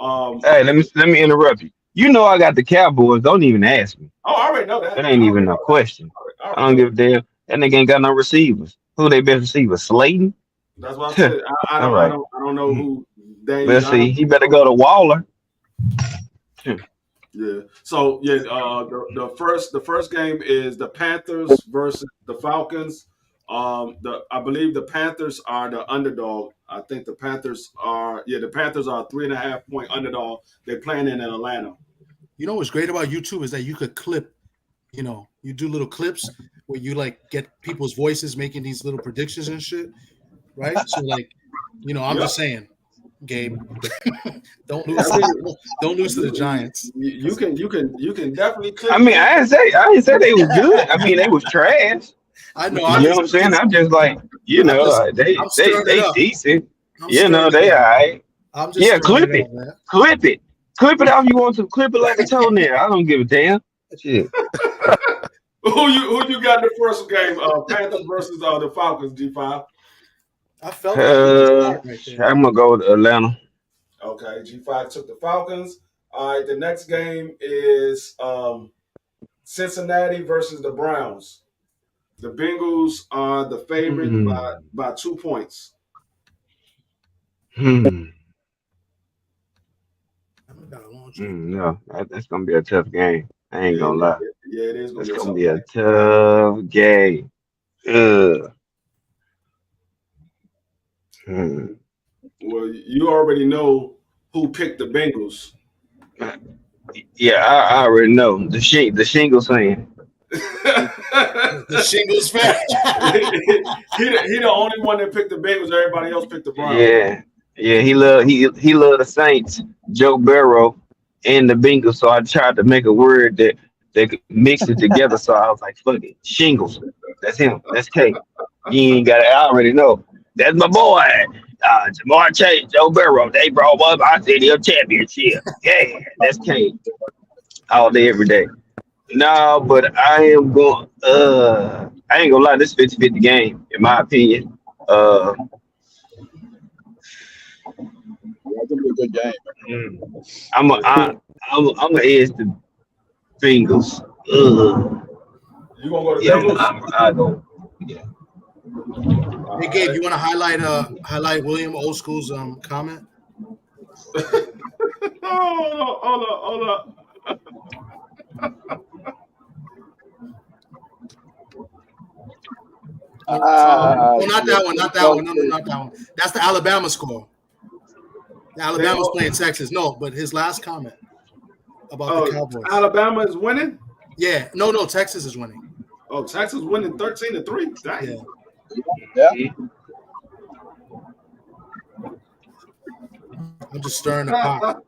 Hey, let me interrupt you. You know I got the Cowboys. Don't even ask me. Oh, I already know that. That ain't even a question. I I don't give a damn. That nigga ain't got no receivers. Who they best receiver? Slayton? That's what I said. I don't know who they. Let's see. He better go to Waller. Yeah. So yeah, the first game is the Panthers versus the Falcons. I believe the Panthers are the underdog. I think the Panthers are a 3.5 point underdog. They're playing in Atlanta. You know what's great about YouTube is that you could clip, you do little clips where you like get people's voices making these little predictions and shit, right? So like, I'm just saying, Gabe, don't lose to the Giants. You can definitely clip. I mean, I didn't say they was good. I mean, they was trash. I know. You know what I'm saying? I'm just like, they decent. They all right. Clip it. Clip it. Clip it how you want to. Clip it like a toenail. I don't give a damn. Shit. Who you got in the first game? Panthers versus the Falcons, G5. I felt I'm gonna go with Atlanta. Okay, G5 took the Falcons. All right, the next game is Cincinnati versus the Browns. The Bengals are the favorite by 2 points. No, that's gonna be a tough game. I ain't gonna lie. Yeah, it is gonna be a tough game. Well, you already know who picked the Bengals. Yeah, I already know the shingles fan. The shingles fan. he the only one that picked the Bengals. Everybody else picked the Browns. Yeah. He loved the Saints, Joe Burrow, and the Bengals. So I tried to make a word that they could mix it together. So I was like, "Fuck it, shingles. That's him. That's K. You ain't got it. I already know. That's my boy. Jamar Chase, Joe Burrow. They brought up our city of championship. Yeah, that's K. All day, every day. No, but I ain't gonna lie, this 50-50 game, in my opinion. That's gonna be a good game. I'm gonna edge the Bengals. You gonna go to Bengals? I go. Yeah. Hey Gabe, you want to highlight William Old School's comment? Hold up. Not that one. No, not that one. That's the Alabama score. The Alabama's playing Texas. No, but his last comment about the Cowboys. Alabama is winning? Yeah. No, Texas is winning. Oh, Texas winning 13-3. Dang. Yeah. I'm just stirring the pot.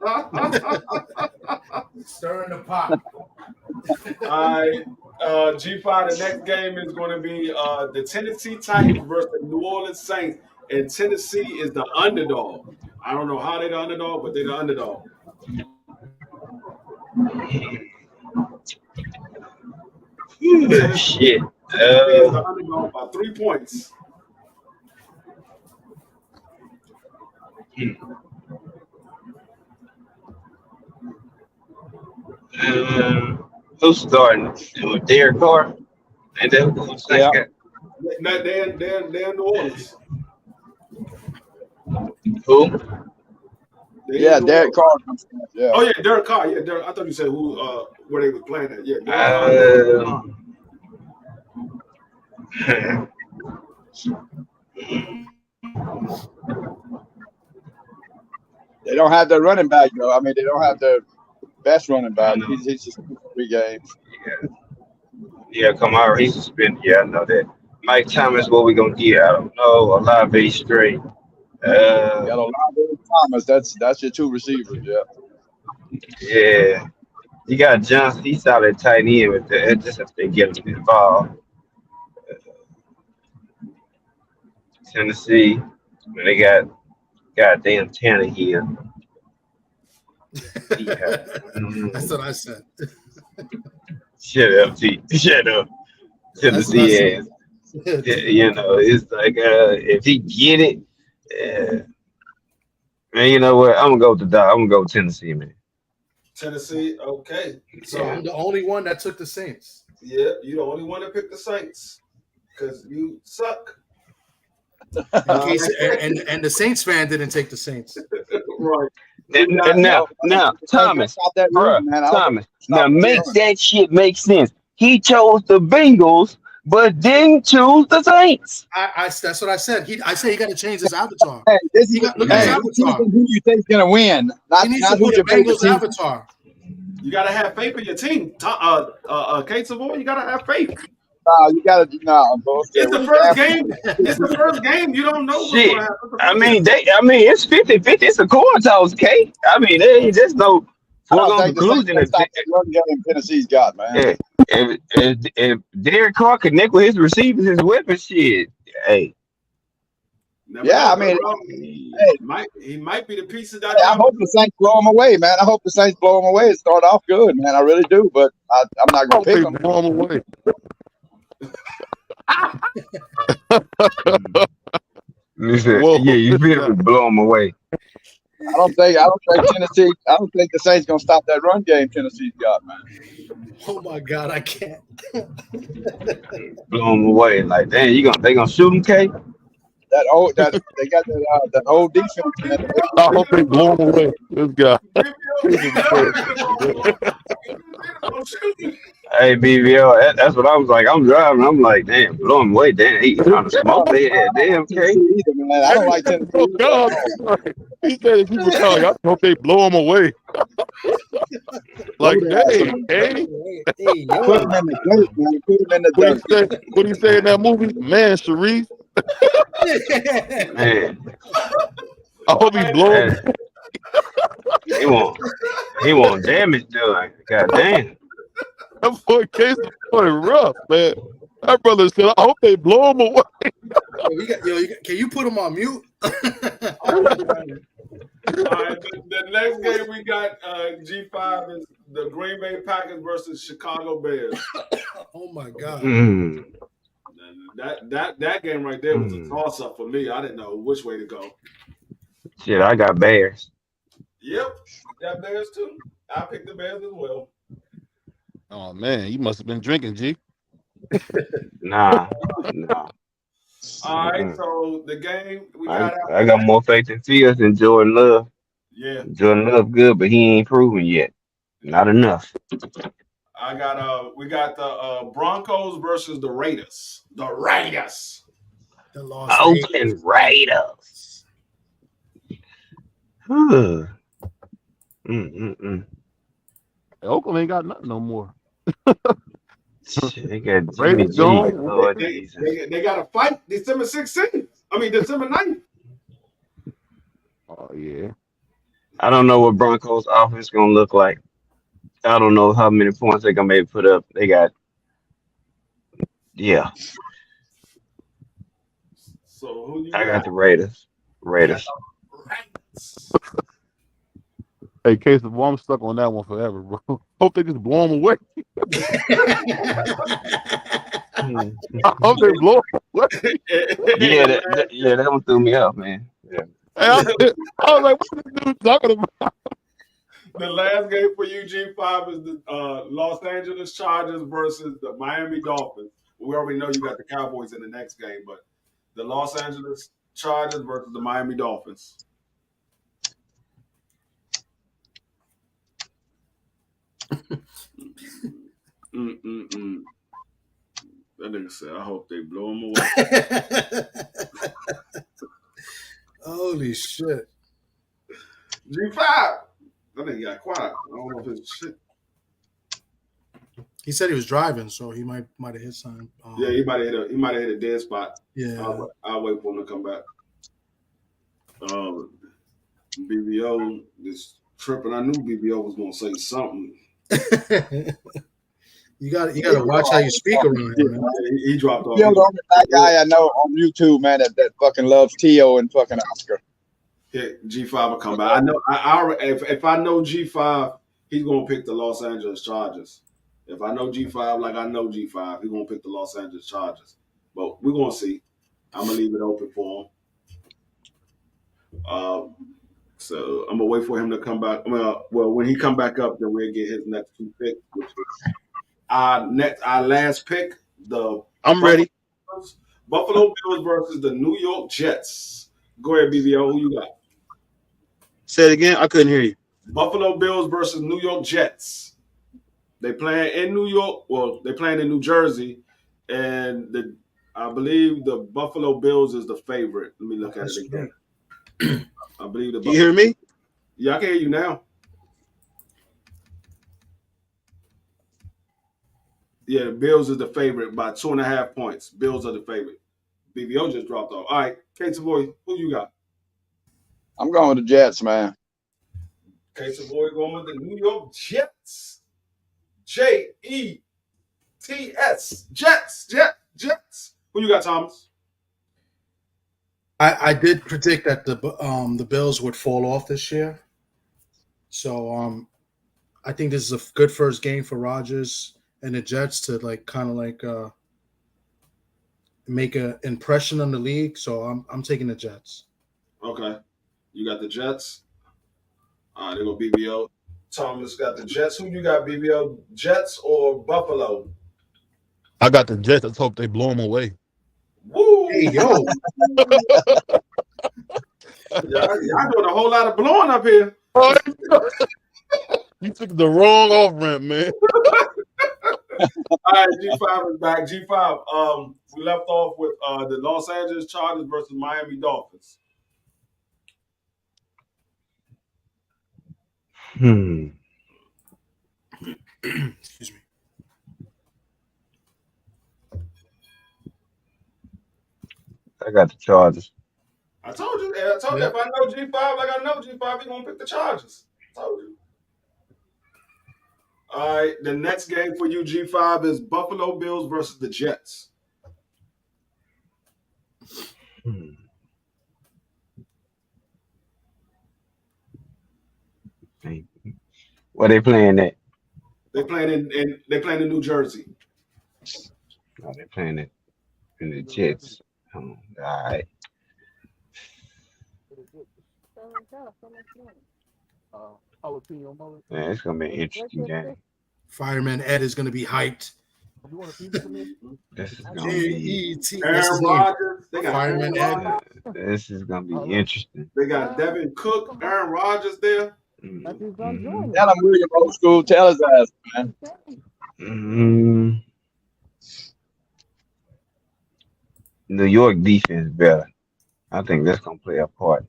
Stirring the pot. All right. G5, the next game is going to be the Tennessee Titans versus the New Orleans Saints. And Tennessee is the underdog. I don't know how they're the underdog, but they're the underdog. Shit. Tennessee is the underdog by 3 points. Who's starting? Derek Carr? And then who's Yeah. They're in New Orleans. Who? Derek Carr. Yeah. Oh, yeah, Derek Carr. Yeah, Derek. I thought you said where they was playing at. Yeah, They don't have their running back though. I mean, they don't have their best running I back. know. He's just 3 games. Yeah, Kamara, he's suspended. Yeah, I know that. Mike Thomas, what we gonna get? I don't know. Olave straight. You got a lot of Thomas. That's your 2 receivers. Yeah. Yeah. You got Johnson. He's out at tight end with that. Just if they get him involved. Tennessee. When they got goddamn Tanner here. Yeah. That's what I said. Shut up, T. Shut up. That's what I Tennessee said. ass. Yeah, you know, it's like if he get it, man. You know what? I'm gonna go with the dog. I'm gonna go with Tennessee, man. Tennessee, okay. So So I'm the only one that took the Saints. yeah, you the only one that picked the Saints because you suck. In case, and the Saints fan didn't take the Saints. Right. Now, Thomas, Stop that bruh, run, man. Thomas. Now Stop make that. that shit make sense. He chose the Bengals, but didn't choose the Saints. That's what I said. I said he got to change his avatar. Hey, this is Look at his hey, avatar. who you think's gonna win? Not, He needs not to who put a your favorite Bengals team. avatar. You gotta have faith in your team. Kate Savoy, you gotta have faith. You gotta bullshit. It's the first game. It's the first game. You don't know what's Shit. gonna happen. I mean, it's 50-50. It's a coin toss, K. I mean, there's no I don't foregone think the Saints conclusion. can stop that run game Tennessee's got, man. If Derek Carr connect with his receivers, his weapon, shit. Hey, Never Yeah, know, I mean, bro. hey, He might be the piece of that. I hope the Saints blow them away, man. I hope the Saints blow them away and start off good, man. I really do, but I'm not gonna pick them. Blow them away. listen, Whoa. yeah, you feel me? Blow them away. I don't think Tennessee. I don't think the Saints gonna stop that run game Tennessee's got, man. Oh my God, I can't. Blow them away. Like, damn, they gonna shoot him, K? They got that old defense, man. I hope they blow them away. This guy. Hey, BVL, that's what I was like. I'm driving. I'm like, damn, blow him away. Damn, he trying to smoke that. Damn, K. Tennessee either, man. I don't like Tennessee. Oh, God. He said if people tell you, I hope they blow them away. Like, dang, hey. Put them in the dirt, man. Put them in the dirt. What he say in that movie? Man, Sharif. Man, I hope he blow him. he won't damage done. God damn. That boy Case is playing rough, man. That brother said, I hope they blow him away. Can you put him on mute? All right, the next game we got G5 is the Green Bay Packers versus Chicago Bears. Oh my God. That game right there was a toss up for me. I didn't know which way to go. Shit, I got Bears. Yep, got Bears too. I picked the Bears as well. Oh, man, you must have been drinking, G. Nah. All right, so the game we got. I got more faith in Fields than Jordan Love. Yeah, Jordan Love good, but he ain't proven yet. Not enough. I got we got the Broncos versus the Raiders. The Raiders. The Los Oakland Raiders. Oakland ain't got nothing no more. They got Jimmy Raiders G. gone. Lord Jesus. They got to fight December 16th. I mean December 9th. Oh, yeah. I don't know what Broncos offense gonna look like. I don't know how many points they're gonna maybe put up. They got So who you I got the Raiders. Raiders. Hey, Case, I'm stuck on that one forever, bro. Hope they just blow them away. I hope they blow them away. That one threw me off, man. Yeah. Hey, I was like, what is this dude talking about? The last game for UG5 is the Los Angeles Chargers versus the Miami Dolphins. We already know you got the Cowboys in the next game, but the Los Angeles Chargers versus the Miami Dolphins. That nigga said, I hope they blow him away. Holy shit. G5. That nigga got quiet. I don't know if it's shit. He said he was driving, so he might have hit something. Yeah, he might have hit a dead spot. Yeah. I'll wait for him to come back. BBO is tripping. I knew BBO was gonna say something. You got to watch how you speak around him, man. He dropped off. You're the only black guy I know on YouTube, man, that fucking loves Tio and fucking Oscar. Yeah, G5 will come back. I know. If I know G5, he's gonna pick the Los Angeles Chargers. If I know G5, like I know G5, he's gonna pick the Los Angeles Chargers. But we're gonna see. I'm gonna leave it open for him. So I'm gonna wait for him to come back. Well, when he come back up, then we'll get his next two picks, which is our last pick. I'm ready. Buffalo Bills versus the New York Jets. Go ahead, BBO. Who you got? Say it again. I couldn't hear you. Buffalo Bills versus New York Jets. They playing in New York. Well, they playing in New Jersey, and I believe the Buffalo Bills is the favorite. Let me look at it again. I believe the. You hear me? Yeah, I can hear you now. Yeah, the Bills is the favorite by 2.5 points. Bills are the favorite. BBO just dropped off. All right, K Savoy, who you got? I'm going with the Jets, man. K Savoy going with the New York Jets. Jets. Jets. Who you got, Thomas? I did predict that the Bills would fall off this year. So I think this is a good first game for Rodgers and the Jets to make an impression on the league. So I'm taking the Jets. Okay. You got the Jets. All right, there go BBO. Thomas got the Jets. Who you got, BBO? Jets or Buffalo? I got the Jets. Let's hope they blow them away. Woo! Hey, yo. Y'all doing a whole lot of blowing up here. You took the wrong off ramp, man. All right, G5 is back. G5, we left off with the Los Angeles Chargers versus Miami Dolphins. Excuse me. I got the Chargers. I told you. If I know G5, like I know G5, he's going to pick the Chargers. I told you. All right, the next game for you, G5, is Buffalo Bills versus the Jets. Where they playing at? They playing in New Jersey. Oh, they playing it in the Jets. All right. Man, it's gonna be an interesting game. Fireman Ed is going to be hyped. This is gonna be Aaron Rodgers. They got Fireman Ed. This is gonna be interesting. They got Devin Cook, Aaron Rodgers there. Mm-hmm. Tell him William old school. Tell his ass, man. Mm-hmm. New York defense better. I think that's gonna play a part.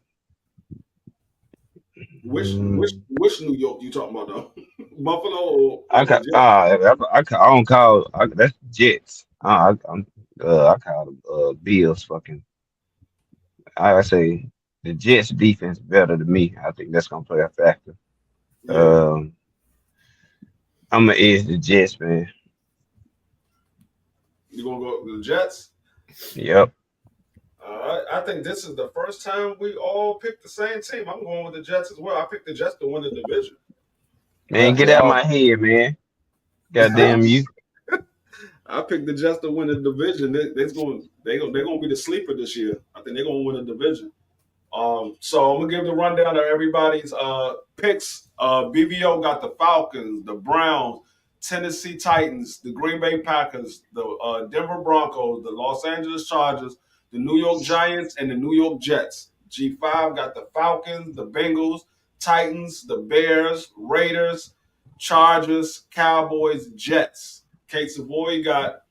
Which New York you talking about though? Buffalo or I don't call that's Jets. I call them Bills. Fucking. I say the Jets defense better than me. I think that's gonna play a factor. Yeah. I'm gonna edge the Jets, man. You gonna go with the Jets? Yep. I think this is the first time we all picked the same team. I'm going with the Jets as well. I picked the Jets to win the division. Man, get out of my head, man. Goddamn you. I picked the Jets to win the division. They're gonna be the sleeper this year. I think they're gonna win the division. So I'm gonna give the rundown of everybody's picks. BBO got the Falcons, the Browns, Tennessee Titans, the Green Bay Packers, the Denver Broncos, the Los Angeles Chargers, the New York Giants, and the New York Jets. G5 got the Falcons, the Bengals, Titans, the Bears, Raiders, Chargers, Cowboys, Jets. Kate Savoy got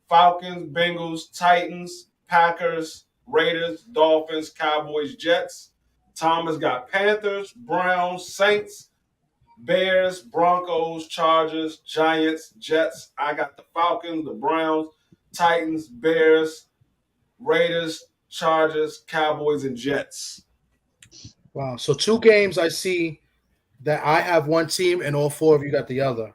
Falcons, Bengals, Titans, Packers, Raiders, Dolphins, Cowboys, Jets. Thomas got Panthers, Browns, Saints, Bears, Broncos, Chargers, Giants, Jets. I got the Falcons, the Browns, Titans, Bears, Raiders, Chargers, Cowboys, and Jets. Wow. So 2 games I see that I have one team and all 4 of you got the other.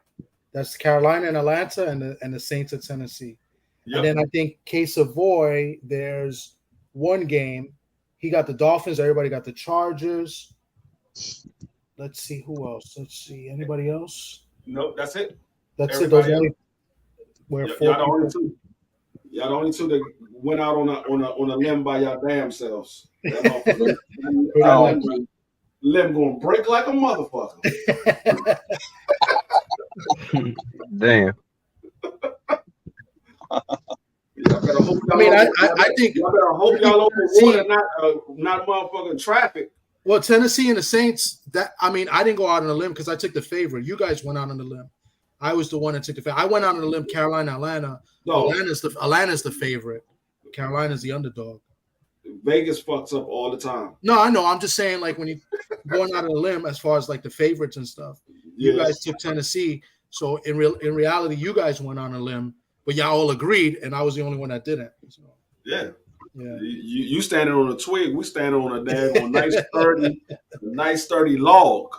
That's Carolina and Atlanta and the Saints of Tennessee. Yep. And then I think Case Savoy, there's one game. He got the Dolphins. Everybody got the Chargers. Let's see who else. Let's see. Anybody else? Nope, that's it. That's Everybody it. Those else. only where Y'all 4 the only people. two. Y'all the only two that went out on a limb by y'all damn selves. That limb gonna break like a motherfucker. Damn. Y'all better hope y'all I think y'all better hope y'all over water, not motherfucking traffic. Well, Tennessee and the Saints. I didn't go out on a limb because I took the favorite. You guys went out on the limb. I was the one that took the favorite. I went out on a limb. Carolina, Atlanta. No. Atlanta's the favorite. Carolina's the underdog. Vegas fucks up all the time. No, I know. I'm just saying, like when you going out on a limb as far as like the favorites and stuff. You guys took Tennessee. So in reality, you guys went on a limb, but y'all all agreed, and I was the only one that didn't. So. Yeah. Yeah. You standing on a twig, we standing on a damn nice 30 log.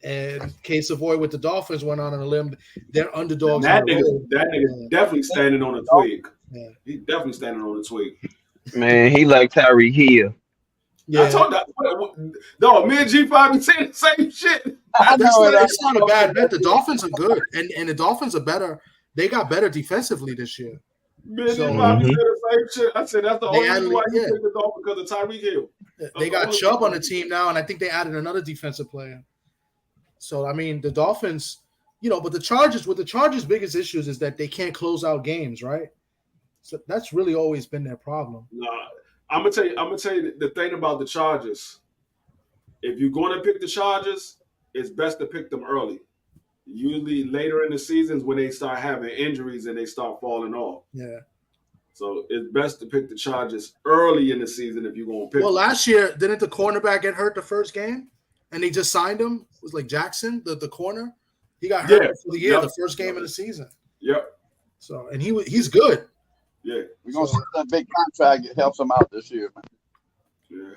And Case Savoy with the Dolphins went on a limb. They're underdogs. That nigga definitely standing on a twig. Yeah. He definitely standing on a twig. Man, he like Tyreek Hill. Yeah. I told that. No, me and G5 be saying the same shit. It's not a bad bet. The Dolphins are good, and the Dolphins are better. They got better defensively this year. Me and G5 be saying the same shit. I said that's the only reason why you take the Dolphins, because of Tyreek Hill. They got Chubb on the team now, and I think they added another defensive player. So the Dolphins, but the Chargers' biggest issues is that they can't close out games, right? So that's really always been their problem. Nah, I'm gonna tell you the thing about the Chargers. If you're going to pick the Chargers, it's best to pick them early. Usually later in the seasons when they start having injuries and they start falling off. Yeah. So it's best to pick the Chargers early in the season if you're going to pick them. Last year, didn't the cornerback get hurt the first game? And they just signed him? It was like Jackson, the corner. He got hurt for the year, the first game of the season. Yep. So, and he's good. Yeah. We're going to see that big contract. It helps them out this year, man. Yeah.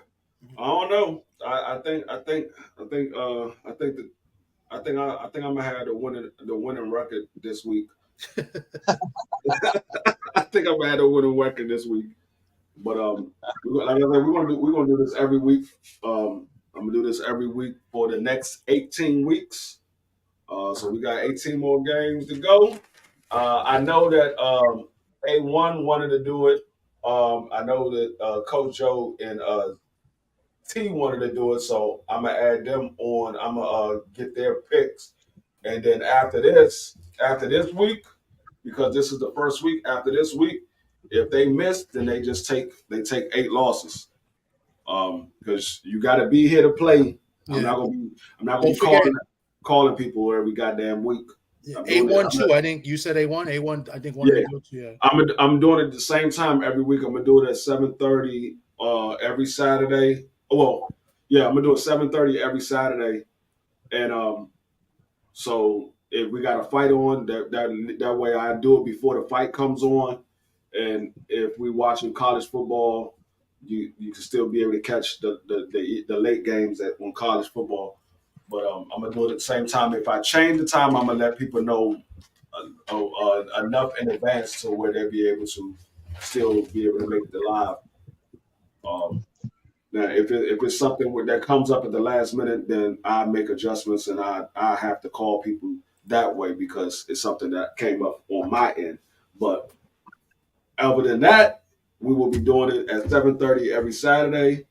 I don't know. I think I'm gonna have the winning record this week. I think I'm gonna have the winning record this week. But like I said, we're gonna do this every week. I'm gonna do this every week for the next 18 weeks. So we got 18 more games to go. I know that A1 wanted to do it. I know that Coach Joe and T wanted to do it, so I'm gonna add them on. I'm gonna get their picks, and then after this week, because this is the first week. After this week, if they miss, then they take 8 losses. Because you got to be here to play. I'm not gonna be calling people every goddamn week. Yeah. A1 too. I think you said A1. A1. I think one of the two. Yeah. I'm doing it at the same time every week. I'm gonna do it at 7:30 every Saturday. Well, yeah, I'm gonna do it 7:30 every Saturday, and so if we got a fight on, that way I do it before the fight comes on, and if we watching college football, you can still be able to catch the late games on college football. But I'm gonna do it at the same time. If I change the time, I'm gonna let people know enough in advance to where they'll be able to still be able to make it live. Now, if it's something that comes up at the last minute, then I make adjustments and I have to call people that way because it's something that came up on my end. But other than that, we will be doing it at 7:30 every Saturday.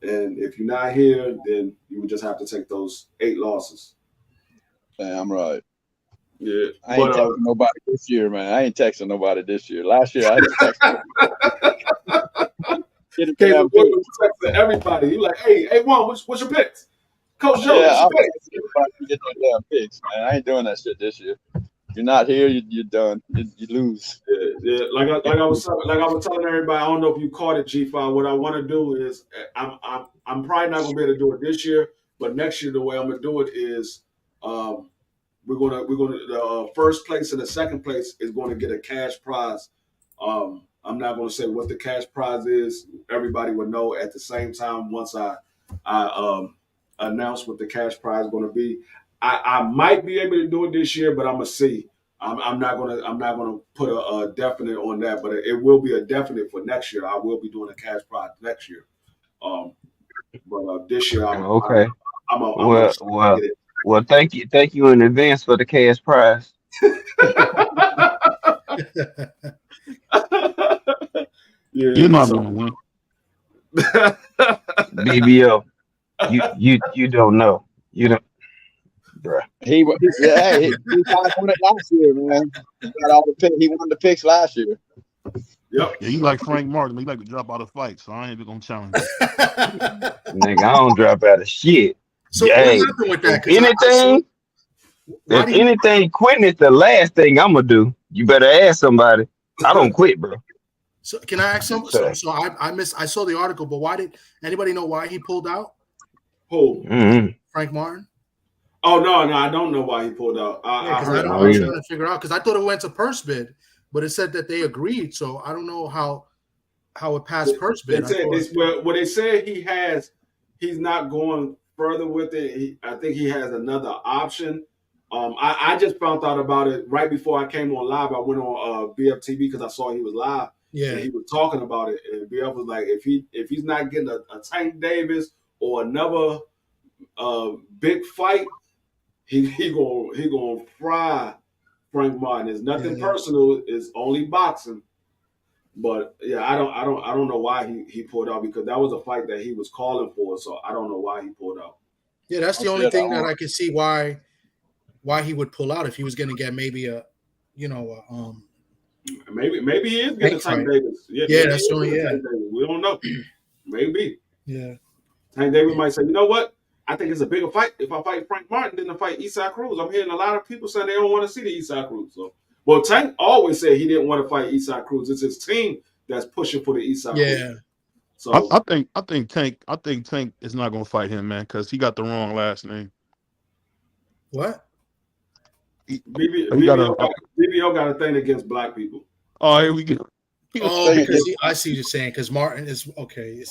And if you're not here, then you would just have to take those 8 losses. Damn right. Yeah. I ain't texting nobody this year, man. I ain't texting nobody this year. Last year, I had to text everybody. You like, hey, Juan, what's your picks? Coach Joe, I'll get their damn picks, man. I ain't doing that shit this year. If you're not here, you're done. You lose. Yeah. Yeah, like I was telling everybody. I don't know if you caught it, G5. What I want to do is I'm probably not gonna be able to do it this year, but next year the way I'm gonna do it is um, we're gonna the first place and the second place is going to get a cash prize. I'm not going to say what the cash prize is. Everybody would know at the same time once I announce what the cash prize is going to be. I might be able to do it this year, but I'm gonna see. I'm not gonna put a definite on that, but it will be a definite for next year. I will be doing a cash prize next year. But this year Okay. I'm gonna Well, get it. well. Thank you in advance for the cash prize. Yeah. You're not So gonna win. BBL. You don't know. You don't, bruh. He won it last year, man. He won the picks last year. yep. Yeah, you like Frank Martin. He like to drop out of fight, so I ain't even gonna challenge you. Nigga, I don't drop out of shit. So Hey, what happened with that? If anything, quitting is the last thing I'm gonna do. You better ask somebody. I don't quit, bro. So can I ask something? So I saw the article, but why did anybody know why he pulled out? Who? Mm-hmm. Frank Martin? Oh no, I don't know why he pulled out. I heard. I'm trying to figure out because I thought it went to purse bid, but it said that they agreed. So I don't know how it passed purse bid. What they said he's not going further with it. I think he has another option. I just found out about it right before I came on live. I went on BFTV because I saw he was live. Yeah, and he was talking about it, and BF was like, if he's not getting a Tank Davis or another big fight, he gonna fry Frank Martin. It's nothing personal. It's only boxing. But yeah, I don't know why he pulled out because that was a fight that he was calling for. So I don't know why he pulled out. Yeah, that's the only thing that I can see why he would pull out if he was going to get maybe maybe he is getting a Tank Davis. Yeah, that's the only. Yeah, we don't know. Maybe. Yeah. Tank Davis might say, you know what? I think it's a bigger fight if I fight Frank Martin than to fight Eastside Cruz. I'm hearing a lot of people saying they don't want to see the Eastside Cruz. So, well, Tank always said he didn't want to fight Eastside Cruz. It's his team that's pushing for the Eastside Cruz. Yeah. So I think Tank is not gonna fight him, man, because he got the wrong last name. What? BBO got a thing against black people. Oh, here we go. Because I see what you're saying. Because Martin is okay.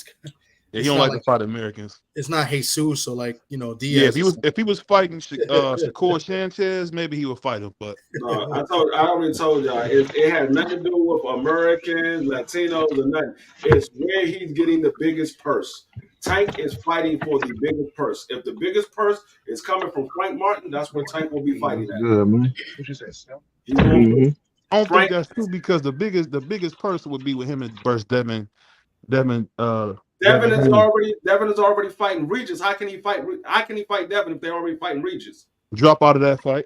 He don't like to fight Americans. It's not Jesus, so like Diaz. Yeah, if he was fighting Shakur Sanchez, maybe he would fight him. But I already told y'all it had nothing to do with Americans, Latinos, or nothing. It's where he's getting the biggest purse. Tank is fighting for the biggest purse. If the biggest purse is coming from Frank Martin, that's where Tank will be fighting at. Good, man. What you say, I don't think that's true because the biggest purse would be with him versus Devin. Devin is already fighting Regis. How can he fight Devin if they're already fighting Regis? Drop out of that fight.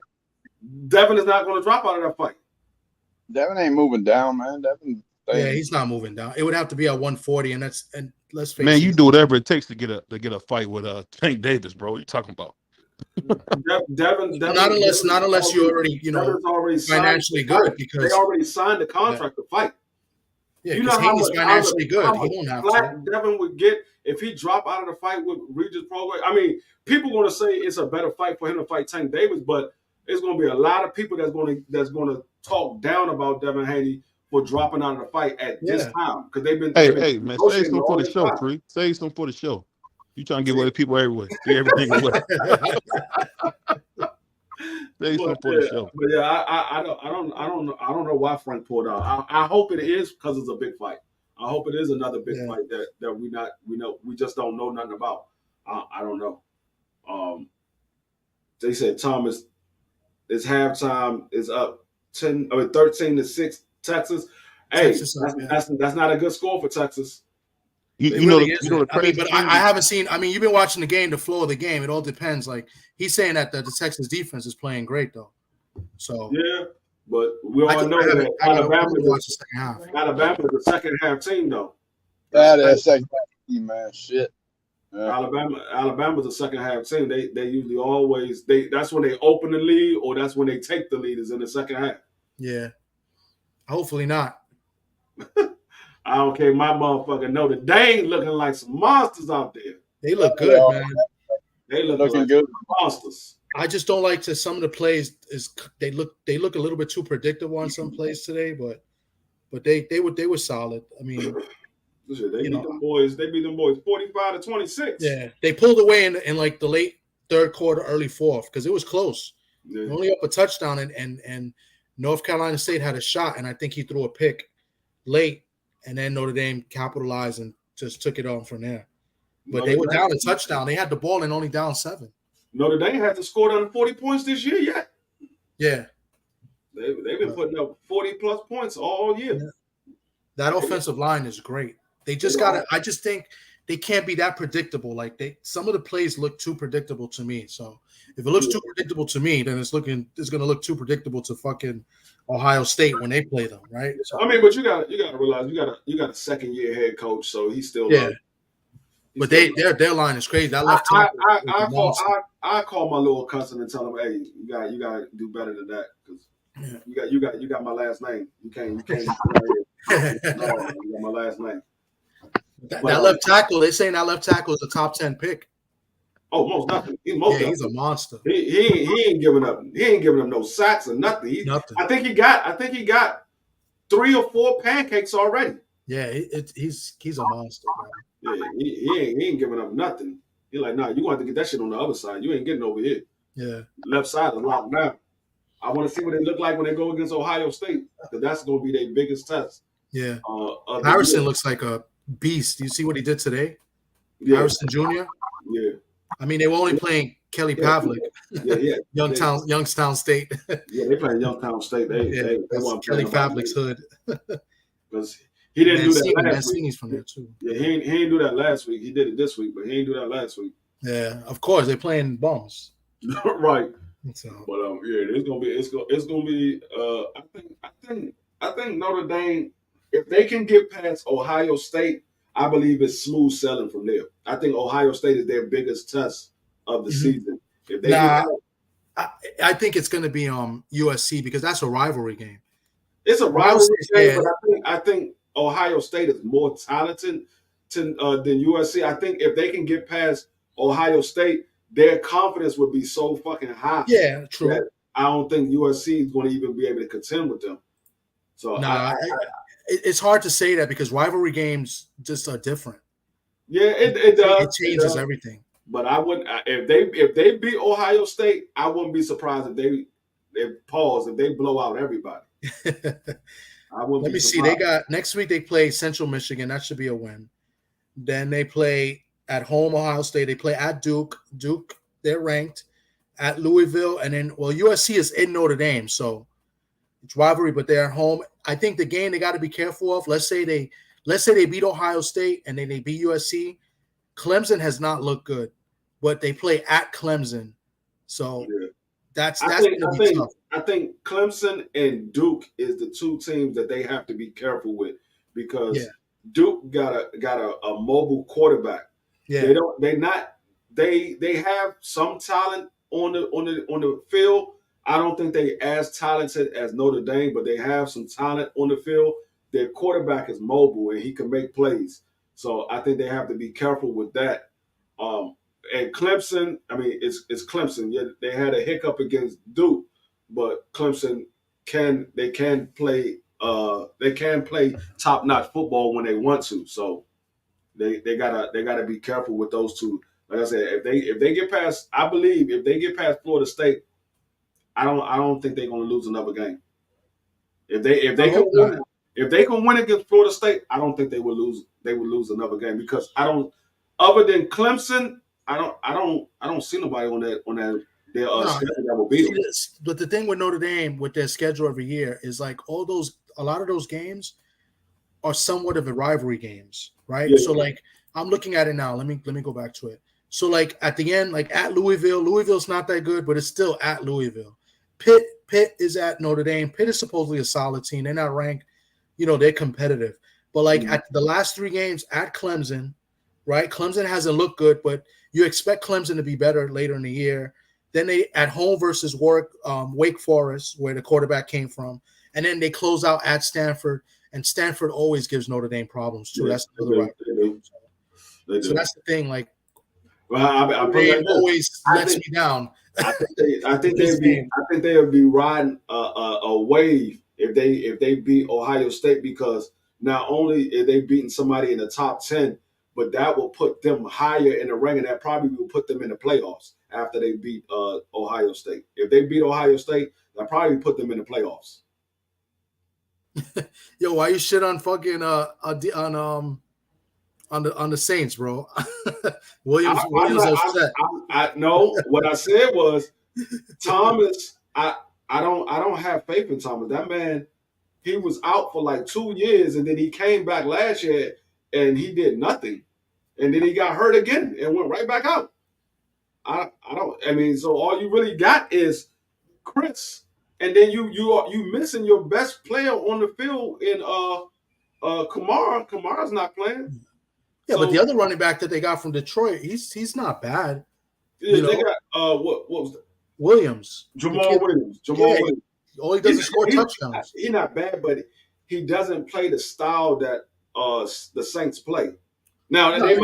Devin is not going to drop out of that fight. Devin ain't moving down, man. He's not moving down. It would have to be at 140, and let's face it. Man, you do whatever it takes to get a fight with Tank Davis, bro. What are you talking about? Devin not unless you're already financially good because they already signed the contract to fight. Yeah, because Haney's financially good. He don't have to. Devin would get if he drop out of the fight with Regis Prograis. I mean, people going to say it's a better fight for him to fight Tank Davis, but it's going to be a lot of people that's going to talk down about Devin Haney for dropping out of the fight at this time because they've been. Hey, man, save some for the show, Free. Save some for the show. You trying to give away people everywhere? Give everything away. Save some for the show. But yeah, I don't know why Frank pulled out. I hope it is because it's a big fight. I hope it is another big fight that we just don't know nothing about. I don't know. They said Thomas, it's halftime is up 13-6 Texas. Hey, Texas, that's not a good score for Texas. You know the crazy but I haven't seen. I mean, you've been watching the game, the flow of the game. It all depends. Like he's saying that the Texas defense is playing great, though. So yeah, but we all know that Alabama is the second half team, though. That is second half team, man. Shit. Yeah. Alabama's a second half team. They usually always that's when they open the lead or that's when they take the lead is in the second half. Yeah. Hopefully not. I don't care. My motherfucker Notre Dame looking like some monsters out there. They look good, man. They Looking like good. monsters. I just don't like to some of the plays they look a little bit too predictable on some plays today, but they were solid. I mean, They beat them boys. They beat them boys 45-26. Yeah, they pulled away in like the late third quarter, early fourth because it was close. Yeah. Only up a touchdown, and North Carolina State had a shot, and I think he threw a pick late, and then Notre Dame capitalized and just took it on from there. But they were down a touchdown. They had the ball and only down 7. Notre Dame hasn't scored under 40 points this year yet. Yeah. They've been putting up 40-plus points all year. Yeah. That offensive line is great. They just got I just think they can't be that predictable. Like some of the plays look too predictable to me. So if it looks too predictable to me, then it's going to look too predictable to fucking Ohio State when they play them, right? So, I mean, but you got to realize you got a second-year head coach, so he's still But their line is crazy. That left I call my little cousin and tell him, hey, you got to do better than that because you got my last name. You can't. You got my last name. That left tackle, they're saying that left tackle is a top 10 pick. Oh, most nothing. He's a monster. He ain't giving up. He ain't giving up no sacks or nothing. Nothing. I think he got 3 or 4 pancakes already. Yeah, he's a monster, bro. Yeah, he ain't giving up nothing. He's like, nah, you gonna have to get that shit on the other side. You ain't getting over here. Yeah. Left side is locked down. I want to see what they look like when they go against Ohio State because that's gonna be their biggest test. Yeah. Harrison looks like a beast. Do you see what he did today? Yeah. Harrison Jr.? Yeah. I mean, they were only playing Kelly Pavlik. Yeah. Youngstown State. Yeah, they playing Youngstown State. They want Kelly Pavlik's hood. Because he didn't do that last week. Mancini's from there too. Yeah, he didn't do that last week. He did it this week, but he didn't do that last week. Yeah, of course they're playing bums. Right. So, but it's gonna be. I think Notre Dame, if they can get past Ohio State, I believe it's smooth sailing from there. I think Ohio State is their biggest test of the season. If they I think it's going to be USC because that's a rivalry game. It's a rivalry game, but I think Ohio State is more talented than USC. I think if they can get past Ohio State, their confidence would be so fucking high. Yeah, true. I don't think USC is going to even be able to contend with them. So it's hard to say that because rivalry games just are different. Yeah, it does. It changes everything. But I wouldn't if they beat Ohio State, I wouldn't be surprised if they blow out everybody. I wouldn't. Let me see. They got next week. They play Central Michigan. That should be a win. Then they play at home Ohio State. They play at Duke. Duke, they're ranked. At Louisville, and then USC is in Notre Dame, so it's rivalry, but they're at home. I think the game they got to be careful of. Let's say they beat Ohio State and then they beat USC. Clemson has not looked good, but they play at Clemson, so that's going to be tough. I think Clemson and Duke is the two teams that they have to be careful with because Duke got a mobile quarterback. Yeah, they have some talent on the field. I don't think they as talented as Notre Dame, but they have some talent on the field. Their quarterback is mobile and he can make plays. So I think they have to be careful with that. And Clemson, I mean, it's Clemson. Yeah, they had a hiccup against Duke, but Clemson can play top-notch football when they want to. So they gotta be careful with those two. Like I said, if they get past, I believe if they get past Florida State, I don't think they're gonna lose another game. If they can win against Florida State, I don't think they will lose. They will lose another game because other than Clemson, I don't see nobody on their schedule that will beat them. But the thing with Notre Dame with their schedule every year is like a lot of those games are somewhat of a rivalry games, right? Yeah. So like I'm looking at it now. Let me go back to it. So like at the end, like at Louisville's not that good, but it's still at Louisville. Pitt is at Notre Dame. Pitt is supposedly a solid team. They're not ranked, they're competitive. But like at the last 3 games at Clemson, right? Clemson hasn't looked good, but you expect Clemson to be better later in the year. Then they at home versus Wake Forest, where the quarterback came from, and then they close out at Stanford, and Stanford always gives Notre Dame problems too. Yeah, That's another rivalry. So that's the thing. Like, well, I put it like this. always I lets think me down. I think This game. they would be riding a wave if they beat Ohio State, because not only are they beating somebody in the top 10, but that will put them higher in the ranking. That probably will put them in the playoffs after they beat Ohio State. If they beat Ohio State, that probably put them in the playoffs. Yo, why you shit on fucking on the Saints, bro? Williams upset. No, what I said was Thomas. I don't have faith in Thomas. That man, he was out for like 2 years, and then he came back last year and he did nothing, and then he got hurt again and went right back out. I don't. I mean, so all you really got is Chris, and then you missing your best player on the field in Kamara. Kamara's not playing. Yeah, but the other running back that they got from Detroit, he's not bad. Yeah, they got what was that? Williams. Jamal Williams. Williams. All he does is score touchdowns. He's not bad, but he doesn't play the style that the Saints play. Now they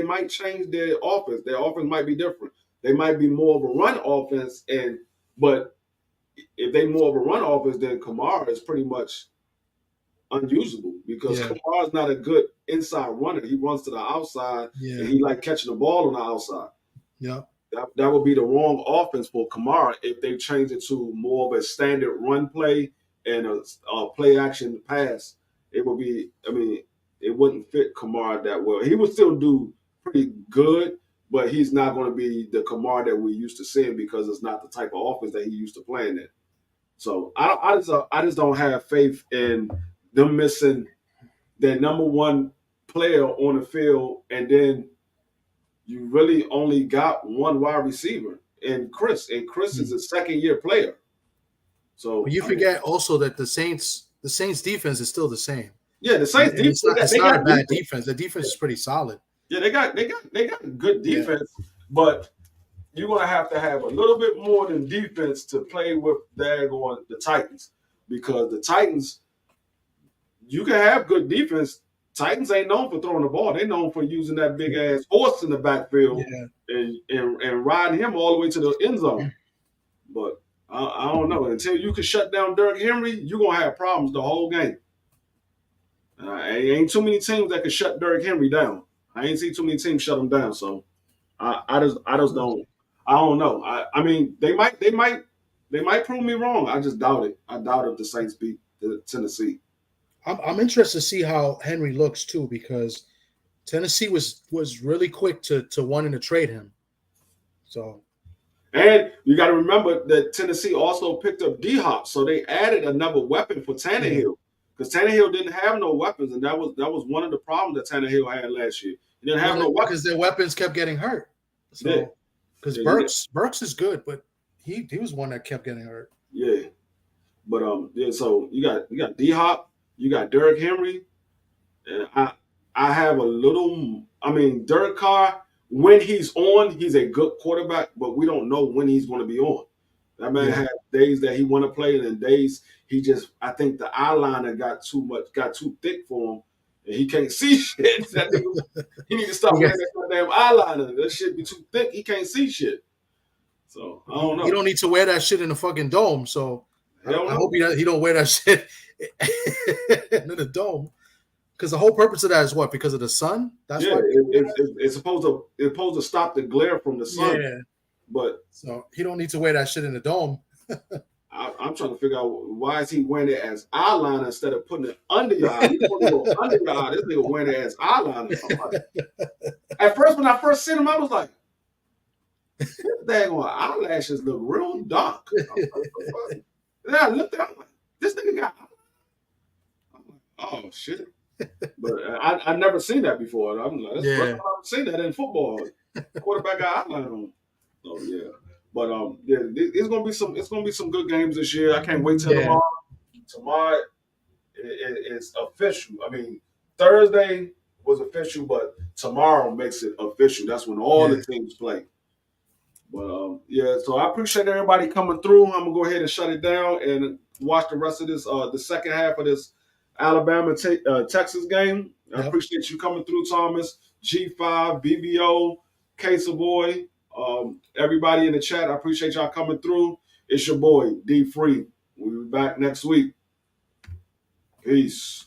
might change their offense. Their offense might be different. They might be more of a run offense, but if they more of a run offense, then Kamara is pretty much unusable, because Kamara's not a good inside runner. He runs to the outside, and he like catching the ball on the outside. Yeah. That would be the wrong offense for Kamara if they change it to more of a standard run play and a play action pass. It would be, I mean, it wouldn't fit Kamara that well. He would still do pretty good, but he's not going to be the Kamara that we're used to seeing, because it's not the type of offense that he used to playing in. So I just don't have faith in them missing their number one player on the field, and then you really only got one wide receiver and Chris is a second-year player. So but you forget also that the Saints defense is still the same. Yeah, the Saints defense. It's not a bad defense. The defense is pretty solid. Yeah, they got good defense, but you're gonna have to have a little bit more than defense to play with the Titans, because the Titans, you can have good defense. Titans ain't known for throwing the ball. They're known for using that big ass horse in the backfield and riding him all the way to the end zone. But I don't know. Until you can shut down Derrick Henry, you're gonna have problems the whole game. Ain't too many teams that can shut Derrick Henry down. I ain't seen too many teams shut him down. So I just don't. I don't know. I mean, they might prove me wrong. I just doubt it. I doubt if the Saints beat the Tennessee. I'm interested to see how Henry looks too, because Tennessee was really quick to wanting to trade him. So, and you got to remember that Tennessee also picked up D-Hop, so they added another weapon for Tannehill, because Tannehill didn't have no weapons, and that was one of the problems that Tannehill had last year. He didn't have no weapons because their weapons kept getting hurt. So, because Burks is good, but he was one that kept getting hurt. Yeah, but so you got D-Hop. You got Derrick Henry, and I have a little. I mean, Derek Carr, when he's on, he's a good quarterback, but we don't know when he's going to be on. That man had days that he want to play, and then days he just. I think the eyeliner got too thick for him, and he can't see shit. He need to stop wearing that damn eyeliner. That shit be too thick. He can't see shit. So I don't know. You don't need to wear that shit in the fucking dome. So I hope he don't wear that shit in the dome, because the whole purpose of that is what? Because of the sun. That's why it's supposed to stop the glare from the sun. Yeah, but so he don't need to wear that shit in the dome. I'm trying to figure out why is he wearing it as eyeliner instead of putting it under your eye. He's supposed to go under your eye. This nigga wearing it as eyeliner. At first, when I first seen him, I was like, "His daggone eyelashes look real dark." Then I looked at him, like, this nigga got. Oh shit! But I never seen that before. I'm like, that's the first time I've seen that in football. Quarterback got outline on. So yeah, but it's gonna be some good games this year. I can't wait till tomorrow. Tomorrow it's official. I mean, Thursday was official, but tomorrow makes it official. That's when all the teams play. But yeah, so I appreciate everybody coming through. I'm gonna go ahead and shut it down and watch the rest of this, the second half of this Alabama Texas game. I appreciate you coming through, Thomas, G5, BBO, Case Boy, everybody in the chat. I appreciate y'all coming through. It's your boy D Free. We'll be back next week. Peace.